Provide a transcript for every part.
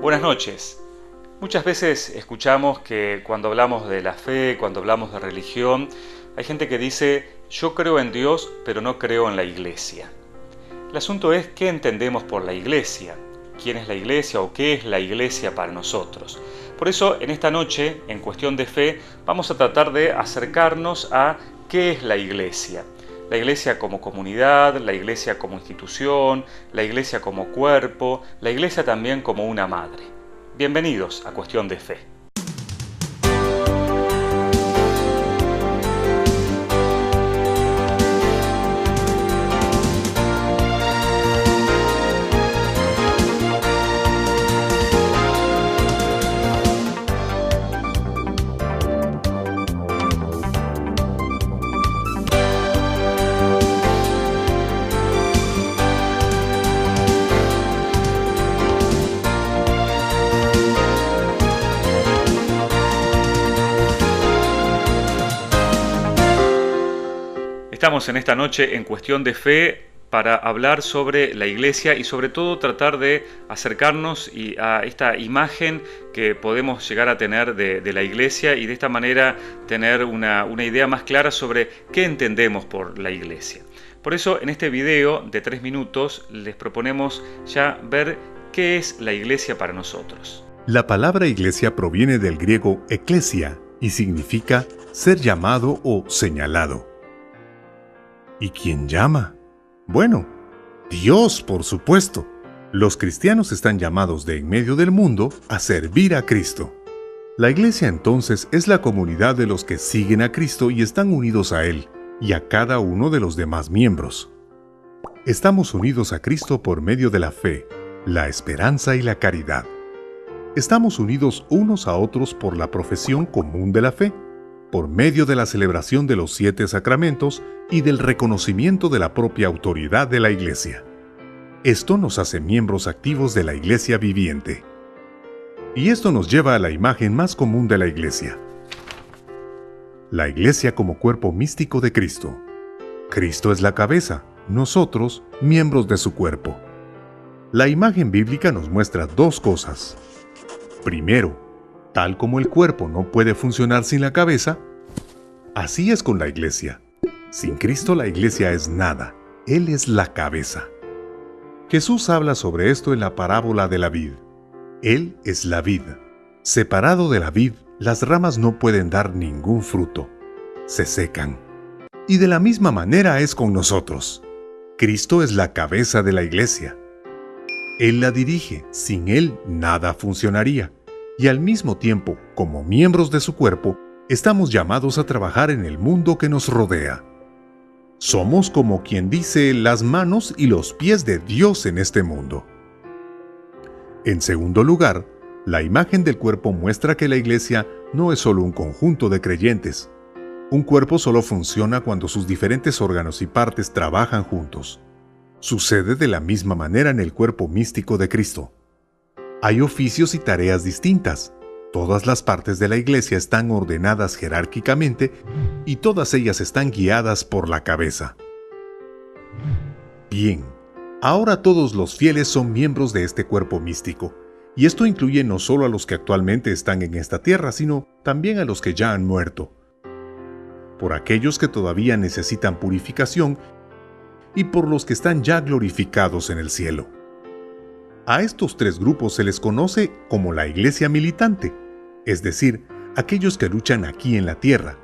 Buenas noches. Muchas veces escuchamos que cuando hablamos de la fe, cuando hablamos de religión, hay gente que dice, yo creo en Dios, pero no creo en la iglesia. El asunto es qué entendemos por la iglesia, quién es la iglesia o qué es la iglesia para nosotros. Por eso, en esta noche, en Cuestión de Fe, vamos a tratar de acercarnos a qué es la iglesia. La iglesia como comunidad, la iglesia como institución, la iglesia como cuerpo, la iglesia también como una madre. Bienvenidos a Cuestión de Fe. Estamos en esta noche en Cuestión de Fe para hablar sobre la iglesia y sobre todo tratar de acercarnos a esta imagen que podemos llegar a tener de la iglesia y de esta manera tener una idea más clara sobre qué entendemos por la iglesia. Por eso en este video de 3 minutos les proponemos ya ver qué es la iglesia para nosotros. La palabra iglesia proviene del griego eklesia y significa ser llamado o señalado. ¿Y quién llama? Bueno, Dios, por supuesto. Los cristianos están llamados de en medio del mundo a servir a Cristo. La iglesia entonces es la comunidad de los que siguen a Cristo y están unidos a Él y a cada uno de los demás miembros. Estamos unidos a Cristo por medio de la fe, la esperanza y la caridad. Estamos unidos unos a otros por la profesión común de la fe, por medio de la celebración de los 7 sacramentos y del reconocimiento de la propia autoridad de la Iglesia. Esto nos hace miembros activos de la Iglesia viviente. Y esto nos lleva a la imagen más común de la Iglesia. La Iglesia como cuerpo místico de Cristo. Cristo es la cabeza, nosotros, miembros de su cuerpo. La imagen bíblica nos muestra 2 cosas. Primero, tal como el cuerpo no puede funcionar sin la cabeza, así es con la iglesia. Sin Cristo la iglesia es nada. Él es la cabeza. Jesús habla sobre esto en la parábola de la vid. Él es la vid. Separado de la vid, las ramas no pueden dar ningún fruto. Se secan. Y de la misma manera es con nosotros. Cristo es la cabeza de la iglesia. Él la dirige. Sin Él nada funcionaría. Y al mismo tiempo, como miembros de su cuerpo, estamos llamados a trabajar en el mundo que nos rodea. Somos, como quien dice, las manos y los pies de Dios en este mundo. En segundo lugar, la imagen del cuerpo muestra que la iglesia no es solo un conjunto de creyentes. Un cuerpo solo funciona cuando sus diferentes órganos y partes trabajan juntos. Sucede de la misma manera en el cuerpo místico de Cristo. Hay oficios y tareas distintas. Todas las partes de la iglesia están ordenadas jerárquicamente y todas ellas están guiadas por la cabeza. Bien, ahora todos los fieles son miembros de este cuerpo místico, y esto incluye no solo a los que actualmente están en esta tierra, sino también a los que ya han muerto, por aquellos que todavía necesitan purificación y por los que están ya glorificados en el cielo. A estos 3 grupos se les conoce como la iglesia militante, es decir, aquellos que luchan aquí en la tierra,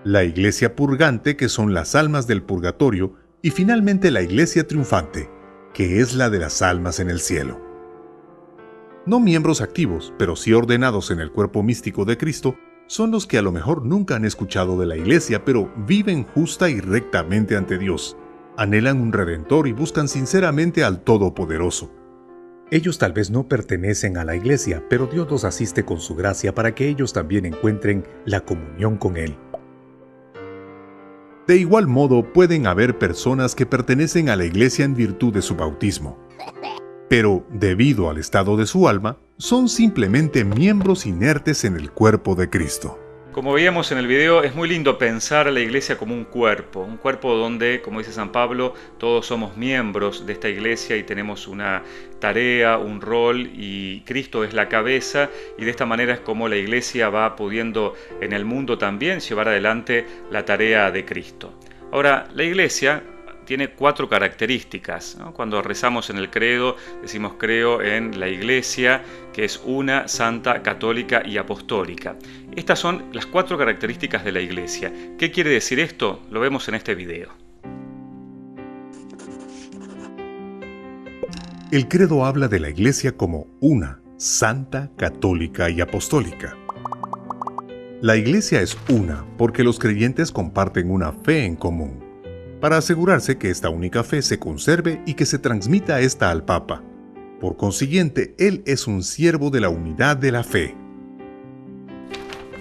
la iglesia purgante, que son las almas del purgatorio, y finalmente la iglesia triunfante, que es la de las almas en el cielo. No miembros activos, pero sí ordenados en el cuerpo místico de Cristo, son los que a lo mejor nunca han escuchado de la iglesia, pero viven justa y rectamente ante Dios, anhelan un Redentor y buscan sinceramente al Todopoderoso. Ellos tal vez no pertenecen a la iglesia, pero Dios los asiste con su gracia para que ellos también encuentren la comunión con Él. De igual modo, pueden haber personas que pertenecen a la iglesia en virtud de su bautismo, pero debido al estado de su alma, son simplemente miembros inertes en el cuerpo de Cristo. Como veíamos en el video, es muy lindo pensar a la iglesia como un cuerpo donde, como dice San Pablo, todos somos miembros de esta iglesia y tenemos una tarea, un rol, y Cristo es la cabeza, y de esta manera es como la iglesia va pudiendo en el mundo también llevar adelante la tarea de Cristo. Ahora, la iglesia tiene 4 características, ¿no? Cuando rezamos en el credo, decimos creo en la iglesia, que es una, santa, católica y apostólica. Estas son las 4 características de la iglesia. ¿Qué quiere decir esto? Lo vemos en este video. El credo habla de la iglesia como una, santa, católica y apostólica. La iglesia es una porque los creyentes comparten una fe en común, para asegurarse que esta única fe se conserve y que se transmita esta al Papa. Por consiguiente, él es un siervo de la unidad de la fe.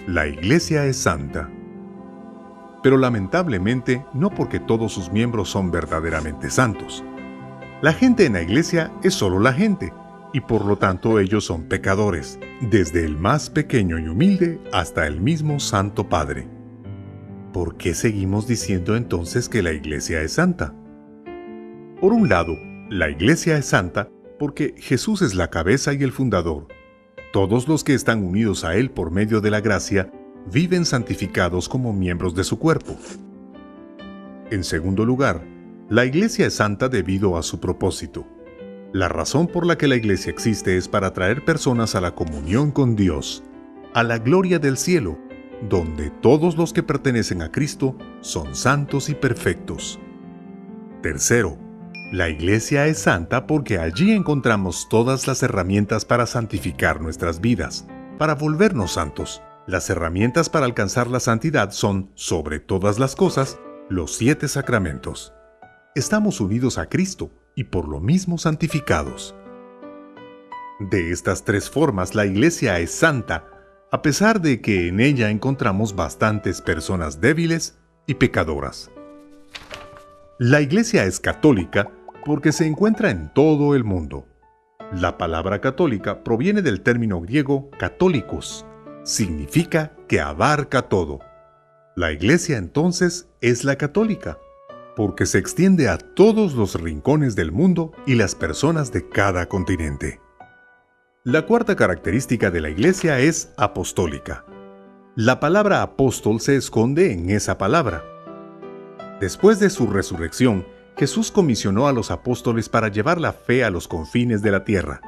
La Iglesia es santa. Pero lamentablemente, no porque todos sus miembros son verdaderamente santos. La gente en la Iglesia es solo la gente, y por lo tanto ellos son pecadores, desde el más pequeño y humilde hasta el mismo Santo Padre. ¿Por qué seguimos diciendo entonces que la Iglesia es santa? Por un lado, la Iglesia es santa porque Jesús es la cabeza y el fundador. Todos los que están unidos a Él por medio de la gracia viven santificados como miembros de su cuerpo. En segundo lugar, la Iglesia es santa debido a su propósito. La razón por la que la Iglesia existe es para traer personas a la comunión con Dios, a la gloria del cielo, donde todos los que pertenecen a Cristo son santos y perfectos. Tercero, la Iglesia es santa porque allí encontramos todas las herramientas para santificar nuestras vidas, para volvernos santos. Las herramientas para alcanzar la santidad son, sobre todas las cosas, los 7 sacramentos. Estamos unidos a Cristo y por lo mismo santificados. De estas 3 formas, la Iglesia es santa, a pesar de que en ella encontramos bastantes personas débiles y pecadoras. La Iglesia es católica porque se encuentra en todo el mundo. La palabra católica proviene del término griego católicos. Significa que abarca todo. La Iglesia entonces es la católica, porque se extiende a todos los rincones del mundo y las personas de cada continente. La cuarta característica de la Iglesia es apostólica. La palabra apóstol se esconde en esa palabra. Después de su resurrección, Jesús comisionó a los apóstoles para llevar la fe a los confines de la tierra.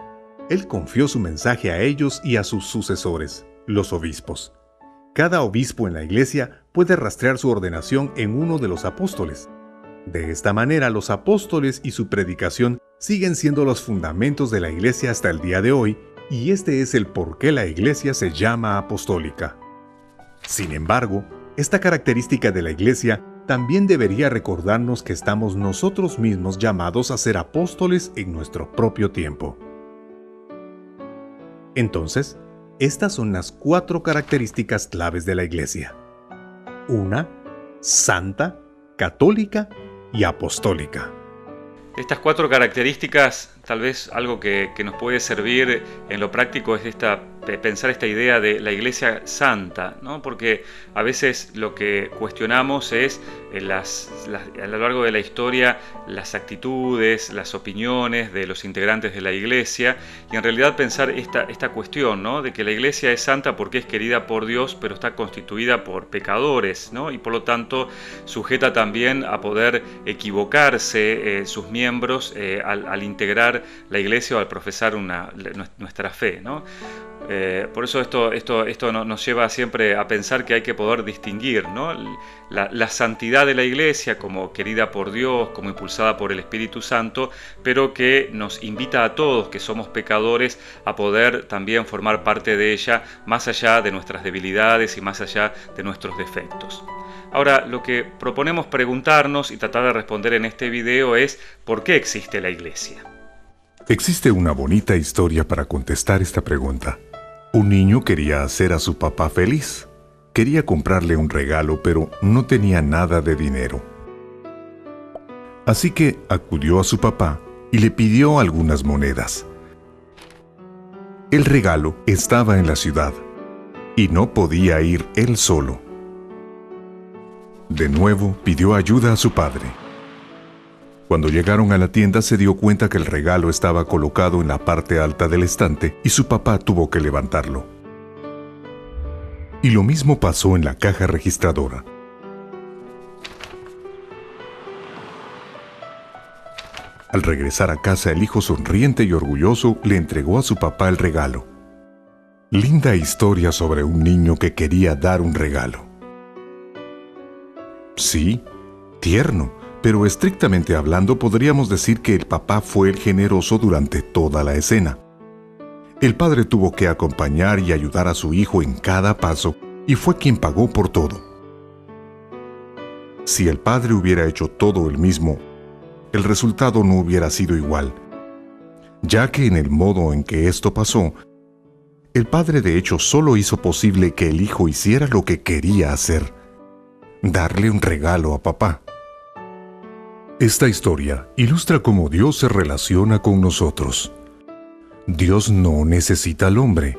Él confió su mensaje a ellos y a sus sucesores, los obispos. Cada obispo en la Iglesia puede rastrear su ordenación en uno de los apóstoles. De esta manera, los apóstoles y su predicación siguen siendo los fundamentos de la Iglesia hasta el día de hoy, y este es el por qué la Iglesia se llama apostólica. Sin embargo, esta característica de la Iglesia también debería recordarnos que estamos nosotros mismos llamados a ser apóstoles en nuestro propio tiempo. Entonces, estas son las 4 características claves de la Iglesia. Una, santa, católica y apostólica. Estas 4 características, tal vez algo que nos puede servir en lo práctico es pensar esta idea de la Iglesia santa, ¿no? Porque a veces lo que cuestionamos es a lo largo de la historia las actitudes, las opiniones de los integrantes de la Iglesia, y en realidad pensar esta cuestión, ¿no? De que la Iglesia es santa porque es querida por Dios, pero está constituida por pecadores, ¿no? Y por lo tanto sujeta también a poder equivocarse sus miembros al integrar la Iglesia o al profesar nuestra fe, ¿no? Por eso esto nos lleva siempre a pensar que hay que poder distinguir, ¿no? La santidad de la Iglesia como querida por Dios, como impulsada por el Espíritu Santo, pero que nos invita a todos que somos pecadores a poder también formar parte de ella, más allá de nuestras debilidades y más allá de nuestros defectos. Ahora, lo que proponemos preguntarnos y tratar de responder en este video es ¿por qué existe la Iglesia? Existe una bonita historia para contestar esta pregunta. Un niño quería hacer a su papá feliz. Quería comprarle un regalo, pero no tenía nada de dinero. Así que acudió a su papá y le pidió algunas monedas. El regalo estaba en la ciudad, y no podía ir él solo. De nuevo pidió ayuda a su padre. Cuando llegaron a la tienda se dio cuenta que el regalo estaba colocado en la parte alta del estante y su papá tuvo que levantarlo. Y lo mismo pasó en la caja registradora. Al regresar a casa, el hijo sonriente y orgulloso le entregó a su papá el regalo. Linda historia sobre un niño que quería dar un regalo. Sí, tierno, pero estrictamente hablando podríamos decir que el papá fue el generoso durante toda la escena. El padre tuvo que acompañar y ayudar a su hijo en cada paso y fue quien pagó por todo. Si el padre hubiera hecho todo él mismo, el resultado no hubiera sido igual, ya que en el modo en que esto pasó, el padre de hecho solo hizo posible que el hijo hiciera lo que quería hacer, darle un regalo a papá. Esta historia ilustra cómo Dios se relaciona con nosotros. Dios no necesita al hombre,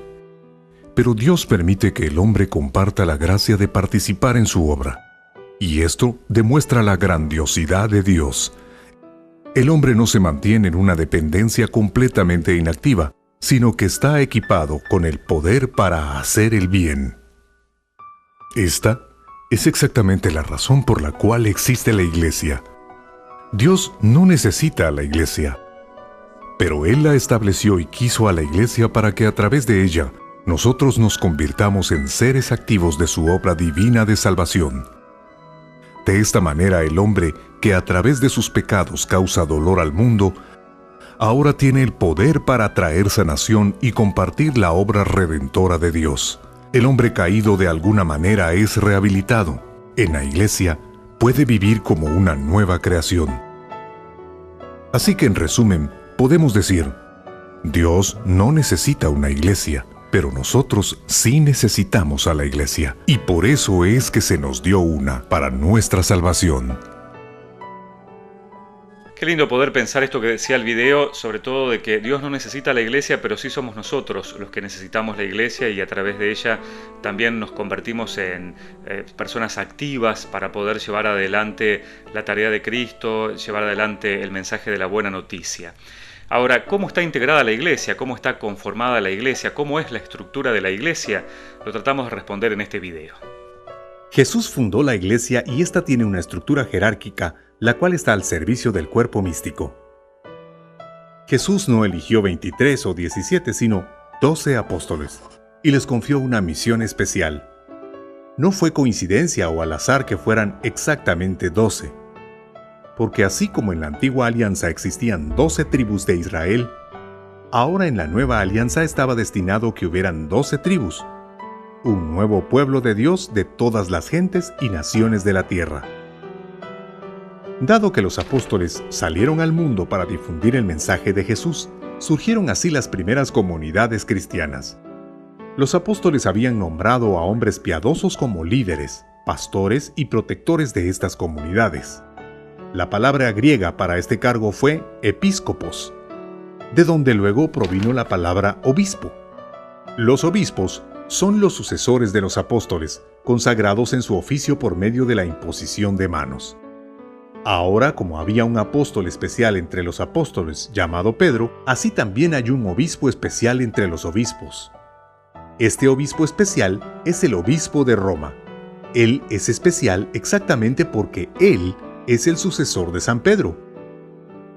pero Dios permite que el hombre comparta la gracia de participar en su obra, y esto demuestra la grandiosidad de Dios. El hombre no se mantiene en una dependencia completamente inactiva, sino que está equipado con el poder para hacer el bien. Esta es exactamente la razón por la cual existe la Iglesia. Dios no necesita a la Iglesia, pero Él la estableció y quiso a la Iglesia para que a través de ella nosotros nos convirtamos en seres activos de su obra divina de salvación. De esta manera el hombre, que a través de sus pecados causa dolor al mundo, ahora tiene el poder para traer sanación y compartir la obra redentora de Dios. El hombre caído de alguna manera es rehabilitado. En la Iglesia puede vivir como una nueva creación. Así que en resumen, podemos decir, Dios no necesita una iglesia, pero nosotros sí necesitamos a la iglesia, y por eso es que se nos dio una para nuestra salvación. Qué lindo poder pensar esto que decía el video, sobre todo de que Dios no necesita la iglesia, pero sí somos nosotros los que necesitamos la iglesia y a través de ella también nos convertimos en personas activas para poder llevar adelante la tarea de Cristo, llevar adelante el mensaje de la buena noticia. Ahora, ¿cómo está integrada la iglesia? ¿Cómo está conformada la iglesia? ¿Cómo es la estructura de la iglesia? Lo tratamos de responder en este video. Jesús fundó la iglesia y esta tiene una estructura jerárquica, la cual está al servicio del cuerpo místico. Jesús no eligió 23 o 17, sino 12 apóstoles, y les confió una misión especial. No fue coincidencia o al azar que fueran exactamente 12. Porque así como en la antigua alianza existían 12 tribus de Israel, ahora en la nueva alianza estaba destinado que hubieran 12 tribus, un nuevo pueblo de Dios de todas las gentes y naciones de la tierra. Dado que los apóstoles salieron al mundo para difundir el mensaje de Jesús, surgieron así las primeras comunidades cristianas. Los apóstoles habían nombrado a hombres piadosos como líderes, pastores y protectores de estas comunidades. La palabra griega para este cargo fue episcopos, de donde luego provino la palabra obispo. Los obispos son los sucesores de los apóstoles, consagrados en su oficio por medio de la imposición de manos. Ahora, como había un apóstol especial entre los apóstoles llamado Pedro, así también hay un obispo especial entre los obispos. Este obispo especial es el obispo de Roma. Él es especial exactamente porque él es el sucesor de San Pedro.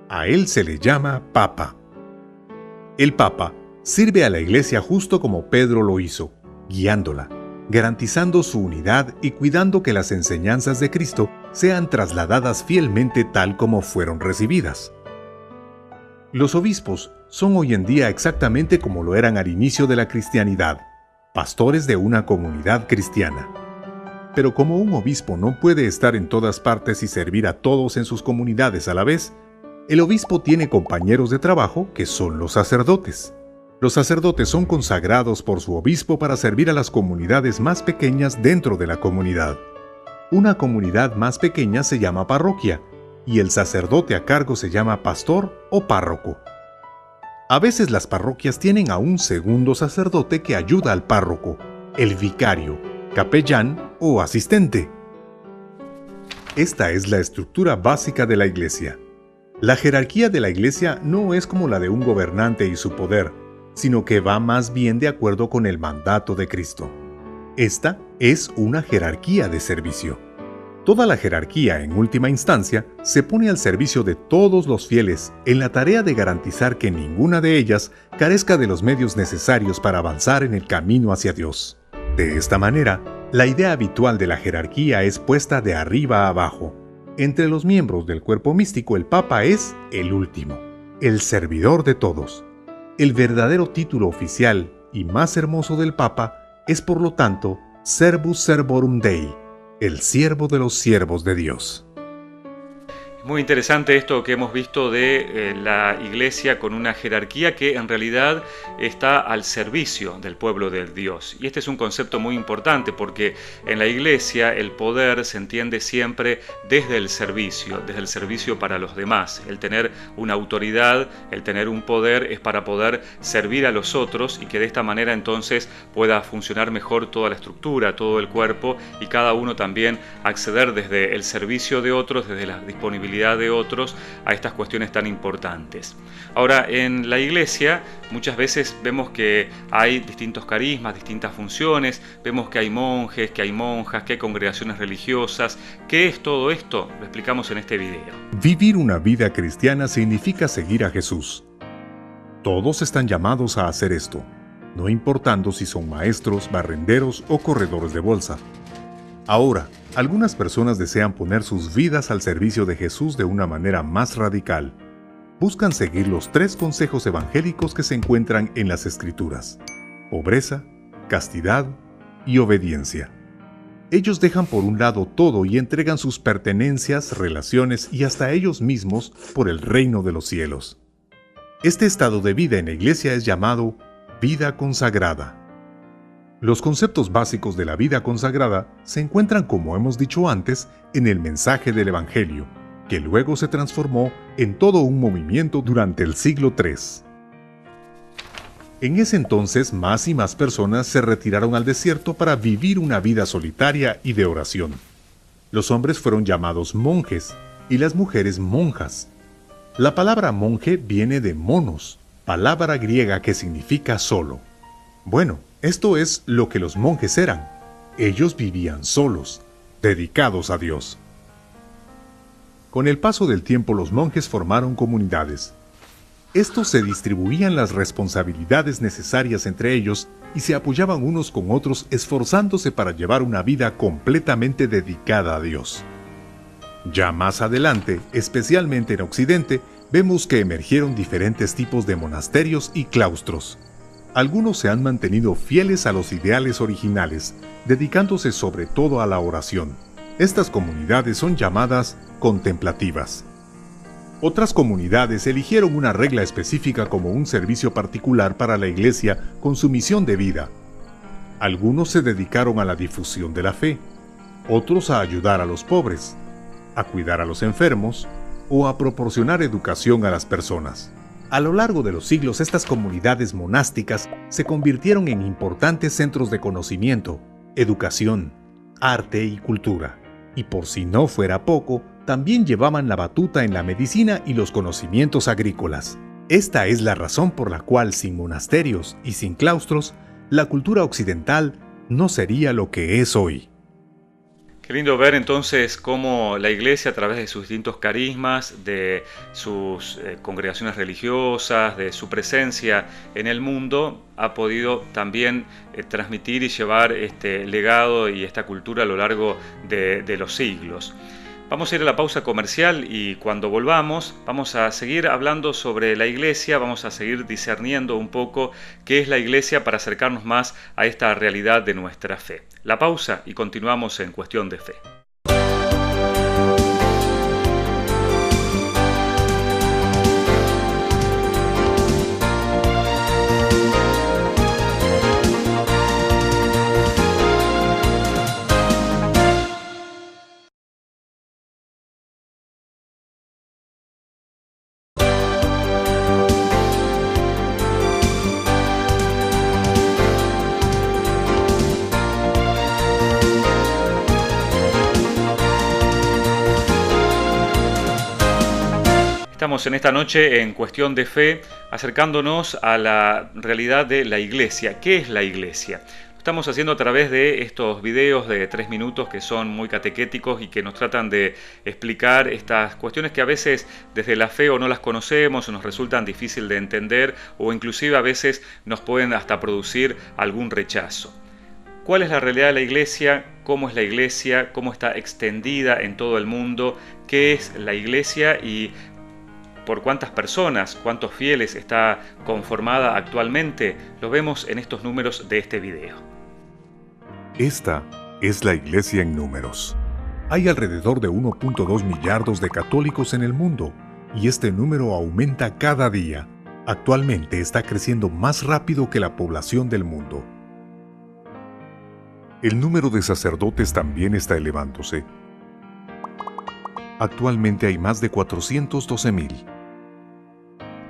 A él se le llama Papa. El Papa sirve a la Iglesia justo como Pedro lo hizo, guiándola, garantizando su unidad y cuidando que las enseñanzas de Cristo sean trasladadas fielmente tal como fueron recibidas. Los obispos son hoy en día exactamente como lo eran al inicio de la cristianidad, pastores de una comunidad cristiana. Pero como un obispo no puede estar en todas partes y servir a todos en sus comunidades a la vez, el obispo tiene compañeros de trabajo que son los sacerdotes. Los sacerdotes son consagrados por su obispo para servir a las comunidades más pequeñas dentro de la comunidad. Una comunidad más pequeña se llama parroquia, y el sacerdote a cargo se llama pastor o párroco. A veces las parroquias tienen a un segundo sacerdote que ayuda al párroco, el vicario, capellán o asistente. Esta es la estructura básica de la Iglesia. La jerarquía de la Iglesia no es como la de un gobernante y su poder, sino que va más bien de acuerdo con el mandato de Cristo. Esta es una jerarquía de servicio. Toda la jerarquía, en última instancia, se pone al servicio de todos los fieles en la tarea de garantizar que ninguna de ellas carezca de los medios necesarios para avanzar en el camino hacia Dios. De esta manera, la idea habitual de la jerarquía es puesta de arriba a abajo. Entre los miembros del cuerpo místico, el Papa es el último, el servidor de todos. El verdadero título oficial y más hermoso del Papa es, por lo tanto, Servus Servorum Dei, el siervo de los siervos de Dios. Muy interesante esto que hemos visto de la Iglesia con una jerarquía que en realidad está al servicio del pueblo de Dios. Y este es un concepto muy importante porque en la Iglesia el poder se entiende siempre desde el servicio para los demás. El tener una autoridad, el tener un poder es para poder servir a los otros y que de esta manera entonces pueda funcionar mejor toda la estructura, todo el cuerpo y cada uno también acceder desde el servicio de otros, desde la disponibilidad de otros a estas cuestiones tan importantes. Ahora, en la Iglesia muchas veces vemos que hay distintos carismas, distintas funciones, vemos que hay monjes, que hay monjas, que hay congregaciones religiosas. ¿Qué es todo esto? Lo explicamos en este video. Vivir una vida cristiana significa seguir a Jesús. Todos están llamados a hacer esto, no importando si son maestros, barrenderos o corredores de bolsa. Ahora, algunas personas desean poner sus vidas al servicio de Jesús de una manera más radical. Buscan seguir los 3 consejos evangélicos que se encuentran en las Escrituras: pobreza, castidad y obediencia. Ellos dejan por un lado todo y entregan sus pertenencias, relaciones y hasta ellos mismos por el reino de los cielos. Este estado de vida en la Iglesia es llamado vida consagrada. Los conceptos básicos de la vida consagrada se encuentran, como hemos dicho antes, en el mensaje del Evangelio, que luego se transformó en todo un movimiento durante el siglo III. En ese entonces, más y más personas se retiraron al desierto para vivir una vida solitaria y de oración. Los hombres fueron llamados monjes y las mujeres monjas. La palabra monje viene de monos, palabra griega que significa solo. Bueno, esto es lo que los monjes eran. Ellos vivían solos, dedicados a Dios. Con el paso del tiempo, los monjes formaron comunidades. Estos se distribuían las responsabilidades necesarias entre ellos y se apoyaban unos con otros, esforzándose para llevar una vida completamente dedicada a Dios. Ya más adelante, especialmente en Occidente, vemos que emergieron diferentes tipos de monasterios y claustros. Algunos se han mantenido fieles a los ideales originales, dedicándose sobre todo a la oración. Estas comunidades son llamadas contemplativas. Otras comunidades eligieron una regla específica como un servicio particular para la Iglesia con su misión de vida. Algunos se dedicaron a la difusión de la fe, otros a ayudar a los pobres, a cuidar a los enfermos o a proporcionar educación a las personas. A lo largo de los siglos, estas comunidades monásticas se convirtieron en importantes centros de conocimiento, educación, arte y cultura. Y por si no fuera poco, también llevaban la batuta en la medicina y los conocimientos agrícolas. Esta es la razón por la cual sin monasterios y sin claustros, la cultura occidental no sería lo que es hoy. Qué lindo ver entonces cómo la Iglesia, a través de sus distintos carismas, de sus congregaciones religiosas, de su presencia en el mundo, ha podido también transmitir y llevar este legado y esta cultura a lo largo de los siglos. Vamos a ir a la pausa comercial y cuando volvamos vamos a seguir hablando sobre la Iglesia, vamos a seguir discerniendo un poco qué es la Iglesia para acercarnos más a esta realidad de nuestra fe. La pausa y continuamos en Cuestión de Fe. Estamos en esta noche en Cuestión de Fe acercándonos a la realidad de la Iglesia. ¿Qué es la Iglesia? Lo estamos haciendo a través de estos videos de 3 minutos que son muy catequéticos y que nos tratan de explicar estas cuestiones que a veces desde la fe o no las conocemos o nos resultan difícil de entender o inclusive a veces nos pueden hasta producir algún rechazo. ¿Cuál es la realidad de la Iglesia? ¿Cómo es la Iglesia? ¿Cómo está extendida en todo el mundo? ¿Qué es la Iglesia? Y por cuántas personas, cuántos fieles está conformada actualmente, lo vemos en estos números de este video. Esta es la Iglesia en números. Hay alrededor de 1.2 millardos de católicos en el mundo y este número aumenta cada día. Actualmente está creciendo más rápido que la población del mundo. El número de sacerdotes también está elevándose. Actualmente hay más de 412,000.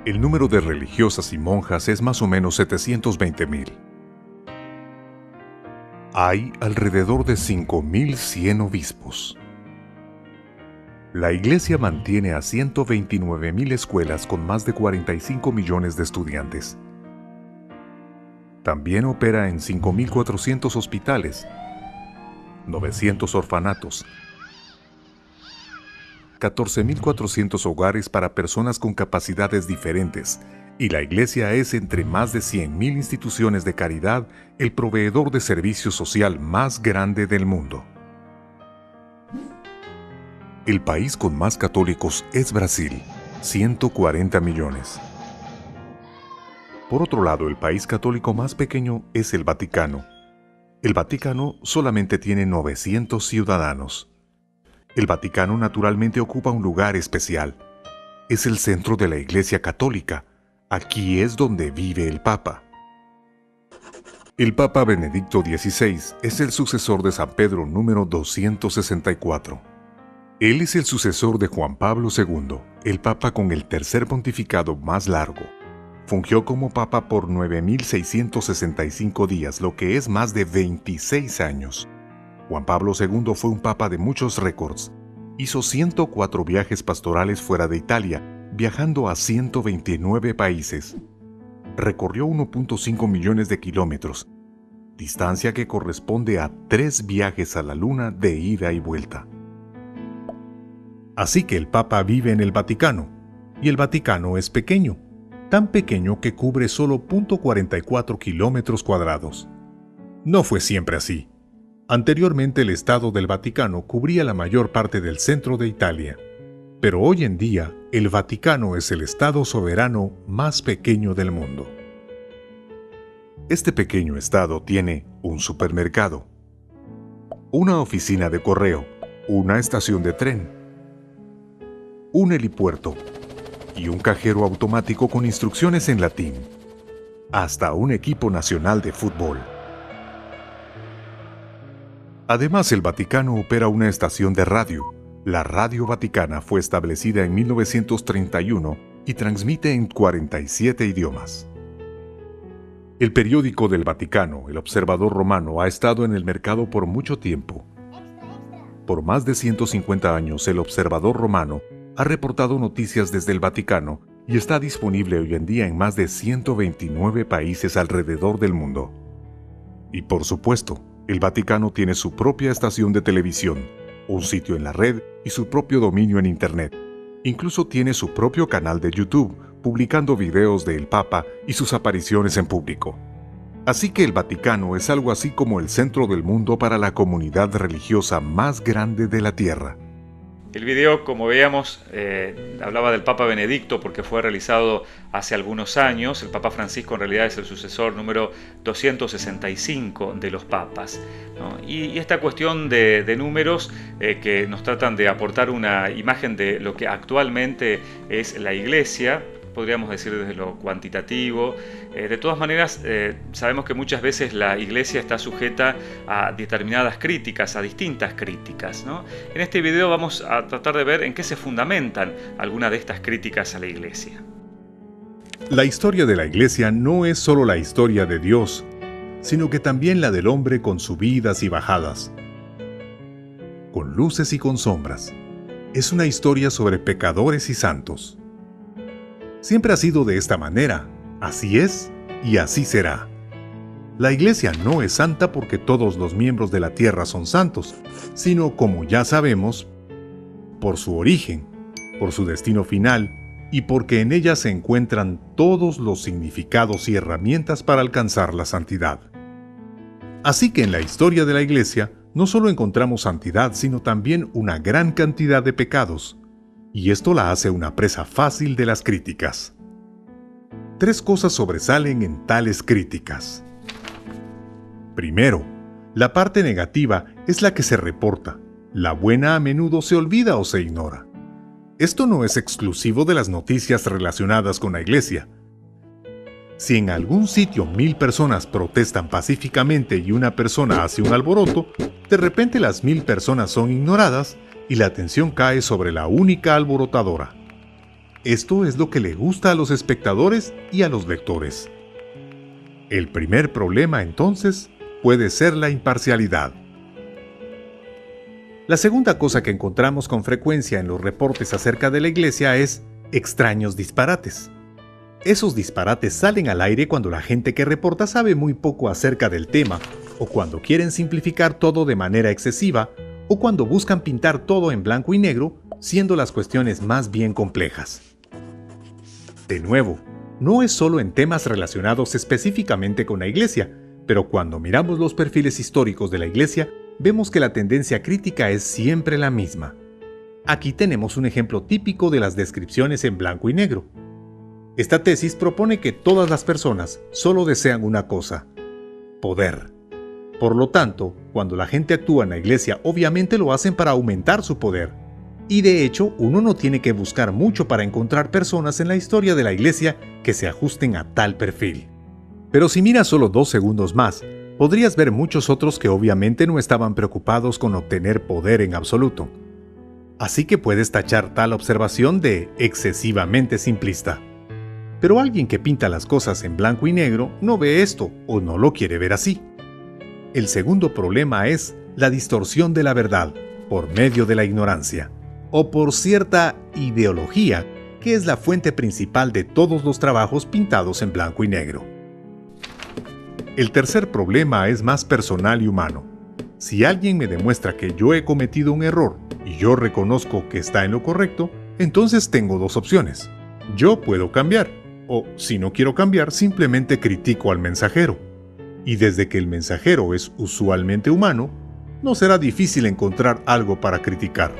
El número de religiosas y monjas es más o menos 720,000. Hay alrededor de 5,100 obispos. La Iglesia mantiene a 129,000 escuelas con más de 45 millones de estudiantes. También opera en 5,400 hospitales, 900 orfanatos, 14,400 hogares para personas con capacidades diferentes, y la Iglesia es, entre más de 100,000 instituciones de caridad, el proveedor de servicio social más grande del mundo. El país con más católicos es Brasil, 140 millones. Por otro lado, el país católico más pequeño es el Vaticano. El Vaticano solamente tiene 900 ciudadanos. El Vaticano naturalmente ocupa un lugar especial. Es el centro de la Iglesia Católica. Aquí es donde vive el Papa. El Papa Benedicto XVI es el sucesor de San Pedro número 264. Él es el sucesor de Juan Pablo II, el Papa con el tercer pontificado más largo. Fungió como Papa por 9,665 días, lo que es más de 26 años. Juan Pablo II fue un papa de muchos récords. Hizo 104 viajes pastorales fuera de Italia, viajando a 129 países. Recorrió 1.5 millones de kilómetros, distancia que corresponde a 3 viajes a la Luna de ida y vuelta. Así que el Papa vive en el Vaticano, y el Vaticano es pequeño, tan pequeño que cubre solo 0.44 kilómetros cuadrados. No fue siempre así. Anteriormente el Estado del Vaticano cubría la mayor parte del centro de Italia, pero hoy en día el Vaticano es el Estado soberano más pequeño del mundo. Este pequeño Estado tiene un supermercado, una oficina de correo, una estación de tren, un helipuerto y un cajero automático con instrucciones en latín, hasta un equipo nacional de fútbol. Además, el Vaticano opera una estación de radio. La Radio Vaticana fue establecida en 1931 y transmite en 47 idiomas. El periódico del Vaticano, El Observador Romano, ha estado en el mercado por mucho tiempo. Por más de 150 años, El Observador Romano ha reportado noticias desde el Vaticano y está disponible hoy en día en más de 129 países alrededor del mundo. Y por supuesto, el Vaticano tiene su propia estación de televisión, un sitio en la red y su propio dominio en Internet. Incluso tiene su propio canal de YouTube, publicando videos del Papa y sus apariciones en público. Así que el Vaticano es algo así como el centro del mundo para la comunidad religiosa más grande de la Tierra. El video, como veíamos, hablaba del Papa Benedicto porque fue realizado hace algunos años. El Papa Francisco en realidad es el sucesor número 265 de los papas, ¿no? Y esta cuestión de números que nos tratan de aportar una imagen de lo que actualmente es la Iglesia, podríamos decir desde lo cuantitativo. De todas maneras, sabemos que muchas veces la Iglesia está sujeta a determinadas críticas, a distintas críticas, ¿no? En este video vamos a tratar de ver en qué se fundamentan algunas de estas críticas a la Iglesia. La historia de la Iglesia no es solo la historia de Dios, sino que también la del hombre con subidas y bajadas, con luces y con sombras. Es una historia sobre pecadores y santos. Siempre ha sido de esta manera, así es y así será. La Iglesia no es santa porque todos los miembros de la tierra son santos, sino, como ya sabemos, por su origen, por su destino final y porque en ella se encuentran todos los significados y herramientas para alcanzar la santidad. Así que en la historia de la Iglesia no solo encontramos santidad, sino también una gran cantidad de pecados, y esto la hace una presa fácil de las críticas. 3 cosas sobresalen en tales críticas. Primero, la parte negativa es la que se reporta. La buena a menudo se olvida o se ignora. Esto no es exclusivo de las noticias relacionadas con la Iglesia. Si en algún sitio 1000 personas protestan pacíficamente y una persona hace un alboroto, de repente las 1000 personas son ignoradas y la atención cae sobre la única alborotadora. Esto es lo que le gusta a los espectadores y a los lectores. El primer problema, entonces, puede ser la imparcialidad. La segunda cosa que encontramos con frecuencia en los reportes acerca de la Iglesia es extraños disparates. Esos disparates salen al aire cuando la gente que reporta sabe muy poco acerca del tema, o cuando quieren simplificar todo de manera excesiva, o cuando buscan pintar todo en blanco y negro, siendo las cuestiones más bien complejas. De nuevo, no es solo en temas relacionados específicamente con la Iglesia, pero cuando miramos los perfiles históricos de la Iglesia, vemos que la tendencia crítica es siempre la misma. Aquí tenemos un ejemplo típico de las descripciones en blanco y negro. Esta tesis propone que todas las personas solo desean una cosa: poder. Por lo tanto, cuando la gente actúa en la Iglesia, obviamente lo hacen para aumentar su poder. Y de hecho, uno no tiene que buscar mucho para encontrar personas en la historia de la Iglesia que se ajusten a tal perfil. Pero si miras solo 2 segundos más, podrías ver muchos otros que obviamente no estaban preocupados con obtener poder en absoluto. Así que puedes tachar tal observación de excesivamente simplista. Pero alguien que pinta las cosas en blanco y negro no ve esto o no lo quiere ver así. El segundo problema es la distorsión de la verdad por medio de la ignorancia, o por cierta ideología que es la fuente principal de todos los trabajos pintados en blanco y negro. El tercer problema es más personal y humano. Si alguien me demuestra que yo he cometido un error y yo reconozco que está en lo correcto, entonces tengo 2 opciones. Yo puedo cambiar, o si no quiero cambiar, simplemente critico al mensajero. Y desde que el mensajero es usualmente humano, no será difícil encontrar algo para criticar.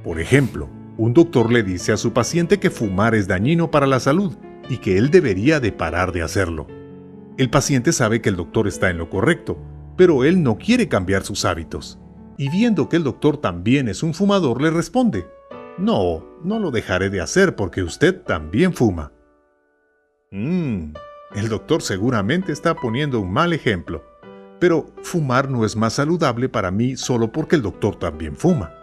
Por ejemplo, un doctor le dice a su paciente que fumar es dañino para la salud y que él debería de parar de hacerlo. El paciente sabe que el doctor está en lo correcto, pero él no quiere cambiar sus hábitos. Y viendo que el doctor también es un fumador, le responde: no lo dejaré de hacer porque usted también fuma. El doctor seguramente está poniendo un mal ejemplo, pero fumar no es más saludable para mí solo porque el doctor también fuma.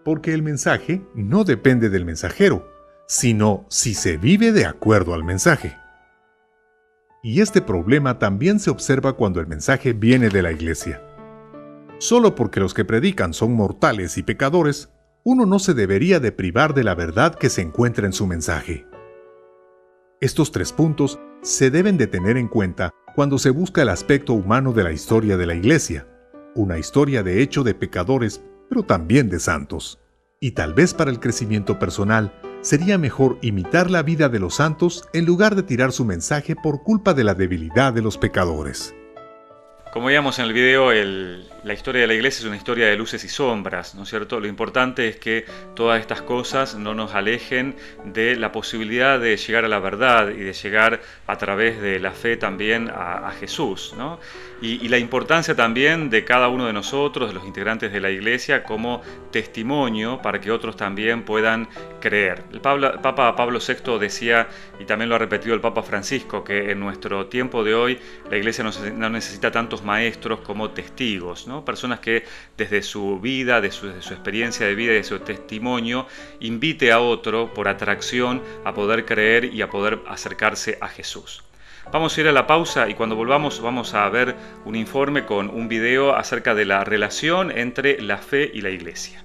Porque el mensaje no depende del mensajero, sino si se vive de acuerdo al mensaje. Y este problema también se observa cuando el mensaje viene de la Iglesia. Solo porque los que predican son mortales y pecadores, uno no se debería de privar de la verdad que se encuentra en su mensaje. Estos 3 puntos se deben de tener en cuenta cuando se busca el aspecto humano de la historia de la Iglesia, una historia de hecho de pecadores, pero también de santos. Y tal vez para el crecimiento personal, sería mejor imitar la vida de los santos en lugar de tirar su mensaje por culpa de la debilidad de los pecadores. Como veíamos en el video, la historia de la Iglesia es una historia de luces y sombras, ¿no es cierto? Lo importante es que todas estas cosas no nos alejen de la posibilidad de llegar a la verdad y de llegar a través de la fe también a Jesús, ¿no? Y la importancia también de cada uno de nosotros, de los integrantes de la Iglesia, como testimonio para que otros también puedan creer. El Papa Pablo VI decía, y también lo ha repetido el Papa Francisco, que en nuestro tiempo de hoy la Iglesia no necesita tantos maestros como testigos, ¿no? Personas que desde su vida, de su experiencia de vida y de su testimonio, invite a otro por atracción a poder creer y a poder acercarse a Jesús. Vamos a ir a la pausa y cuando volvamos vamos a ver un informe con un video acerca de la relación entre la fe y la Iglesia.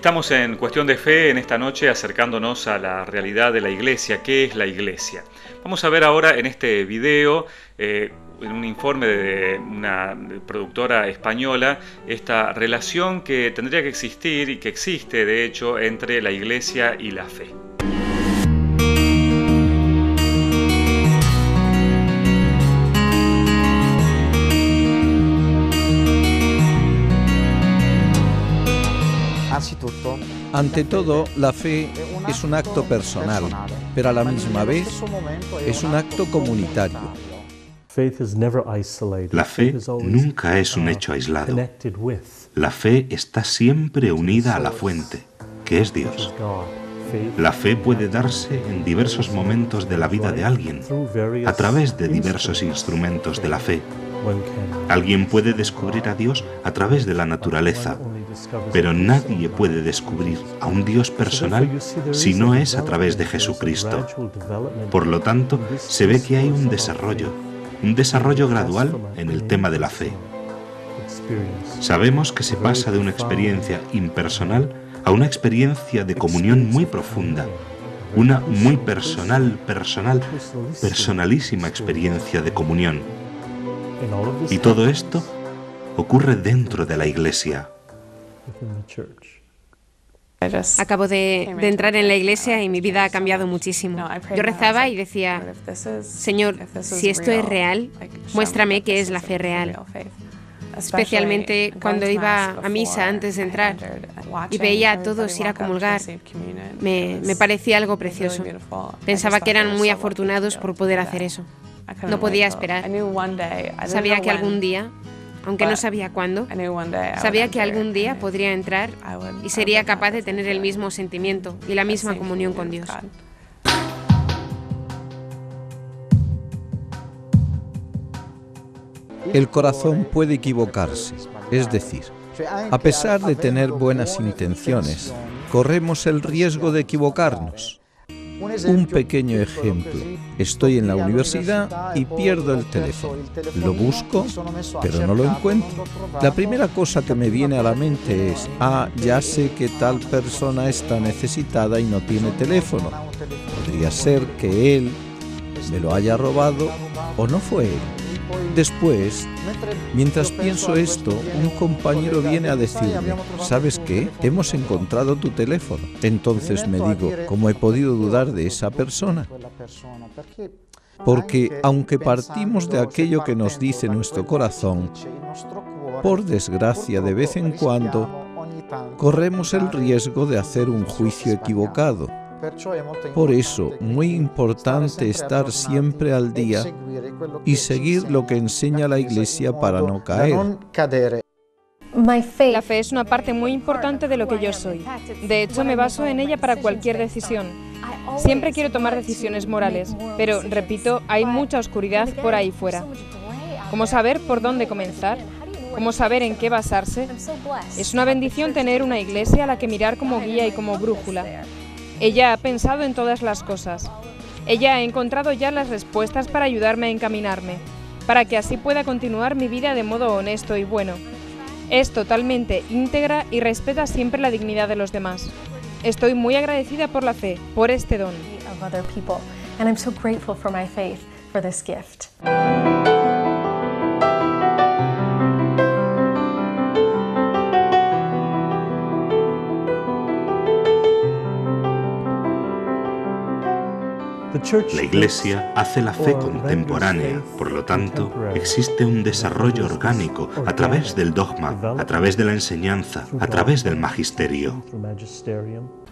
Estamos en Cuestión de Fe en esta noche acercándonos a la realidad de la Iglesia. ¿Qué es la Iglesia? Vamos a ver ahora en este video, en un informe de una productora española, esta relación que tendría que existir y que existe de hecho entre la Iglesia y la fe. Ante todo, la fe es un acto personal, pero a la misma vez es un acto comunitario. La fe nunca es un hecho aislado. La fe está siempre unida a la fuente, que es Dios. La fe puede darse en diversos momentos de la vida de alguien, a través de diversos instrumentos de la fe. Alguien puede descubrir a Dios a través de la naturaleza, pero nadie puede descubrir a un Dios personal si no es a través de Jesucristo. Por lo tanto, se ve que hay un desarrollo gradual en el tema de la fe. Sabemos que se pasa de una experiencia impersonal a una experiencia de comunión muy profunda, una muy personalísima experiencia de comunión. Y todo esto ocurre dentro de la Iglesia. Acabo de entrar en la iglesia y mi vida ha cambiado muchísimo. Yo rezaba y decía, Señor, si esto es real, muéstrame qué es la fe real. Especialmente cuando iba a misa antes de entrar y veía a todos ir a comulgar. Me parecía algo precioso. Pensaba que eran muy afortunados por poder hacer eso. No podía esperar. Sabía que algún día, aunque no sabía cuándo, sabía que algún día podría entrar y sería capaz de tener el mismo sentimiento y la misma comunión con Dios. El corazón puede equivocarse, es decir, a pesar de tener buenas intenciones, corremos el riesgo de equivocarnos. Un pequeño ejemplo. Estoy en la universidad y pierdo el teléfono. Lo busco, pero no lo encuentro. La primera cosa que me viene a la mente es, ya sé que tal persona está necesitada y no tiene teléfono. Podría ser que él me lo haya robado o no fue él. Después, mientras pienso esto, un compañero viene a decirme, ¿sabes qué? Hemos encontrado tu teléfono. Entonces me digo, ¿cómo he podido dudar de esa persona? Porque aunque partimos de aquello que nos dice nuestro corazón, por desgracia de vez en cuando corremos el riesgo de hacer un juicio equivocado. Por eso, muy importante estar siempre al día y seguir lo que enseña la Iglesia para no caer. La fe es una parte muy importante de lo que yo soy. De hecho, me baso en ella para cualquier decisión. Siempre quiero tomar decisiones morales, pero, repito, hay mucha oscuridad por ahí fuera. ¿Cómo saber por dónde comenzar? ¿Cómo saber en qué basarse? Es una bendición tener una iglesia a la que mirar como guía y como brújula. Ella ha pensado en todas las cosas. Ella ha encontrado ya las respuestas para ayudarme a encaminarme, para que así pueda continuar mi vida de modo honesto y bueno. Es totalmente íntegra y respeta siempre la dignidad de los demás. Estoy muy agradecida por la fe, por este don. La Iglesia hace la fe contemporánea, por lo tanto, existe un desarrollo orgánico a través del dogma, a través de la enseñanza, a través del magisterio.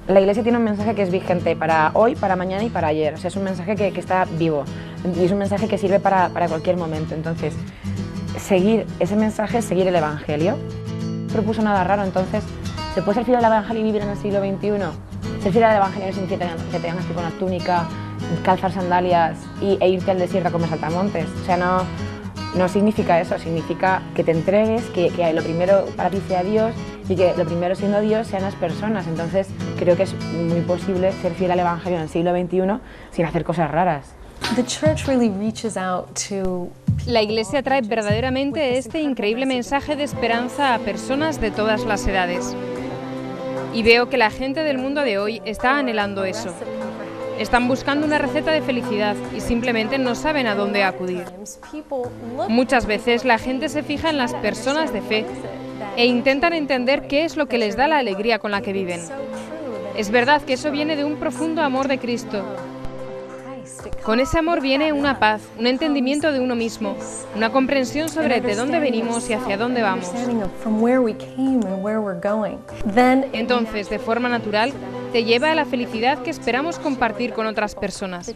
La Iglesia tiene un mensaje que es vigente para hoy, para mañana y para ayer. O sea, es un mensaje que está vivo y es un mensaje que sirve para cualquier momento. Entonces, seguir ese mensaje es seguir el Evangelio. No propuso nada raro, entonces, ¿se puede ser fiel al Evangelio y vivir en el siglo XXI? Ser fiel al Evangelio significa que tengas que ir con una túnica, calzar sandalias e irte al desierto a comer saltamontes. O sea, no significa eso, significa que te entregues, que lo primero para ti sea Dios y que lo primero siendo Dios sean las personas. Entonces creo que es muy posible ser fiel al Evangelio en el siglo XXI sin hacer cosas raras. La Iglesia trae verdaderamente este increíble mensaje de esperanza a personas de todas las edades. Y veo que la gente del mundo de hoy está anhelando eso. Están buscando una receta de felicidad y simplemente no saben a dónde acudir. Muchas veces la gente se fija en las personas de fe e intentan entender qué es lo que les da la alegría con la que viven. Es verdad que eso viene de un profundo amor de Cristo. Con ese amor viene una paz, un entendimiento de uno mismo, una comprensión sobre de dónde venimos y hacia dónde vamos. Entonces, de forma natural, te lleva a la felicidad que esperamos compartir con otras personas.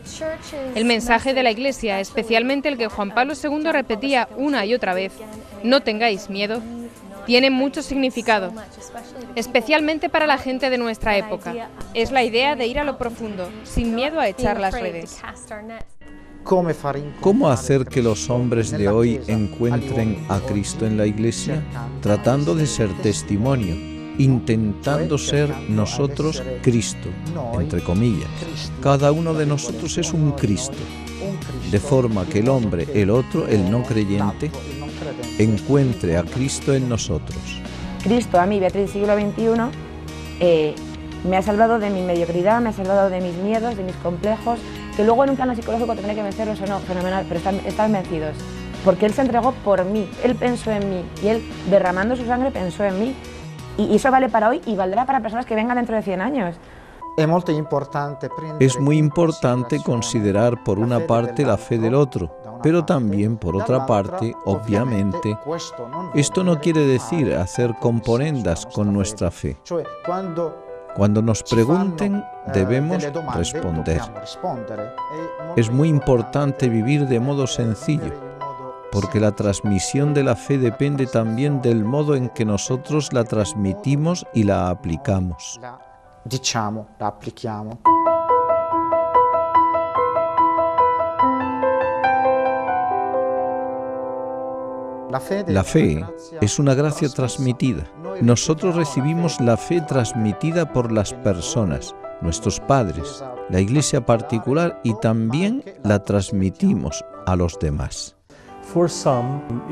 El mensaje de la Iglesia, especialmente el que Juan Pablo II repetía una y otra vez, no tengáis miedo, tiene mucho significado, especialmente para la gente de nuestra época. Es la idea de ir a lo profundo, sin miedo a echar las redes. ¿Cómo hacer que los hombres de hoy encuentren a Cristo en la Iglesia? Tratando de ser testimonio, intentando ser nosotros Cristo, entre comillas. Cada uno de nosotros es un Cristo, de forma que el hombre, el otro, el no creyente, encuentre a Cristo en nosotros. Cristo, a mí, Beatriz, siglo XXI, me ha salvado de mi mediocridad, me ha salvado de mis miedos, de mis complejos, que luego en un plano psicológico tendré que vencerlos o no, fenomenal, pero están vencidos. Porque Él se entregó por mí, Él pensó en mí, y Él, derramando su sangre, pensó en mí. Y eso vale para hoy y valdrá para personas que vengan dentro de 100 años. Es muy importante considerar por una parte la fe del otro, pero también por otra parte, obviamente, esto no quiere decir hacer componendas con nuestra fe. Cuando nos pregunten, debemos responder. Es muy importante vivir de modo sencillo, porque la transmisión de la fe depende también del modo en que nosotros la transmitimos y la aplicamos. La fe es una gracia transmitida. Nosotros recibimos la fe transmitida por las personas, nuestros padres, la iglesia particular, y también la transmitimos a los demás.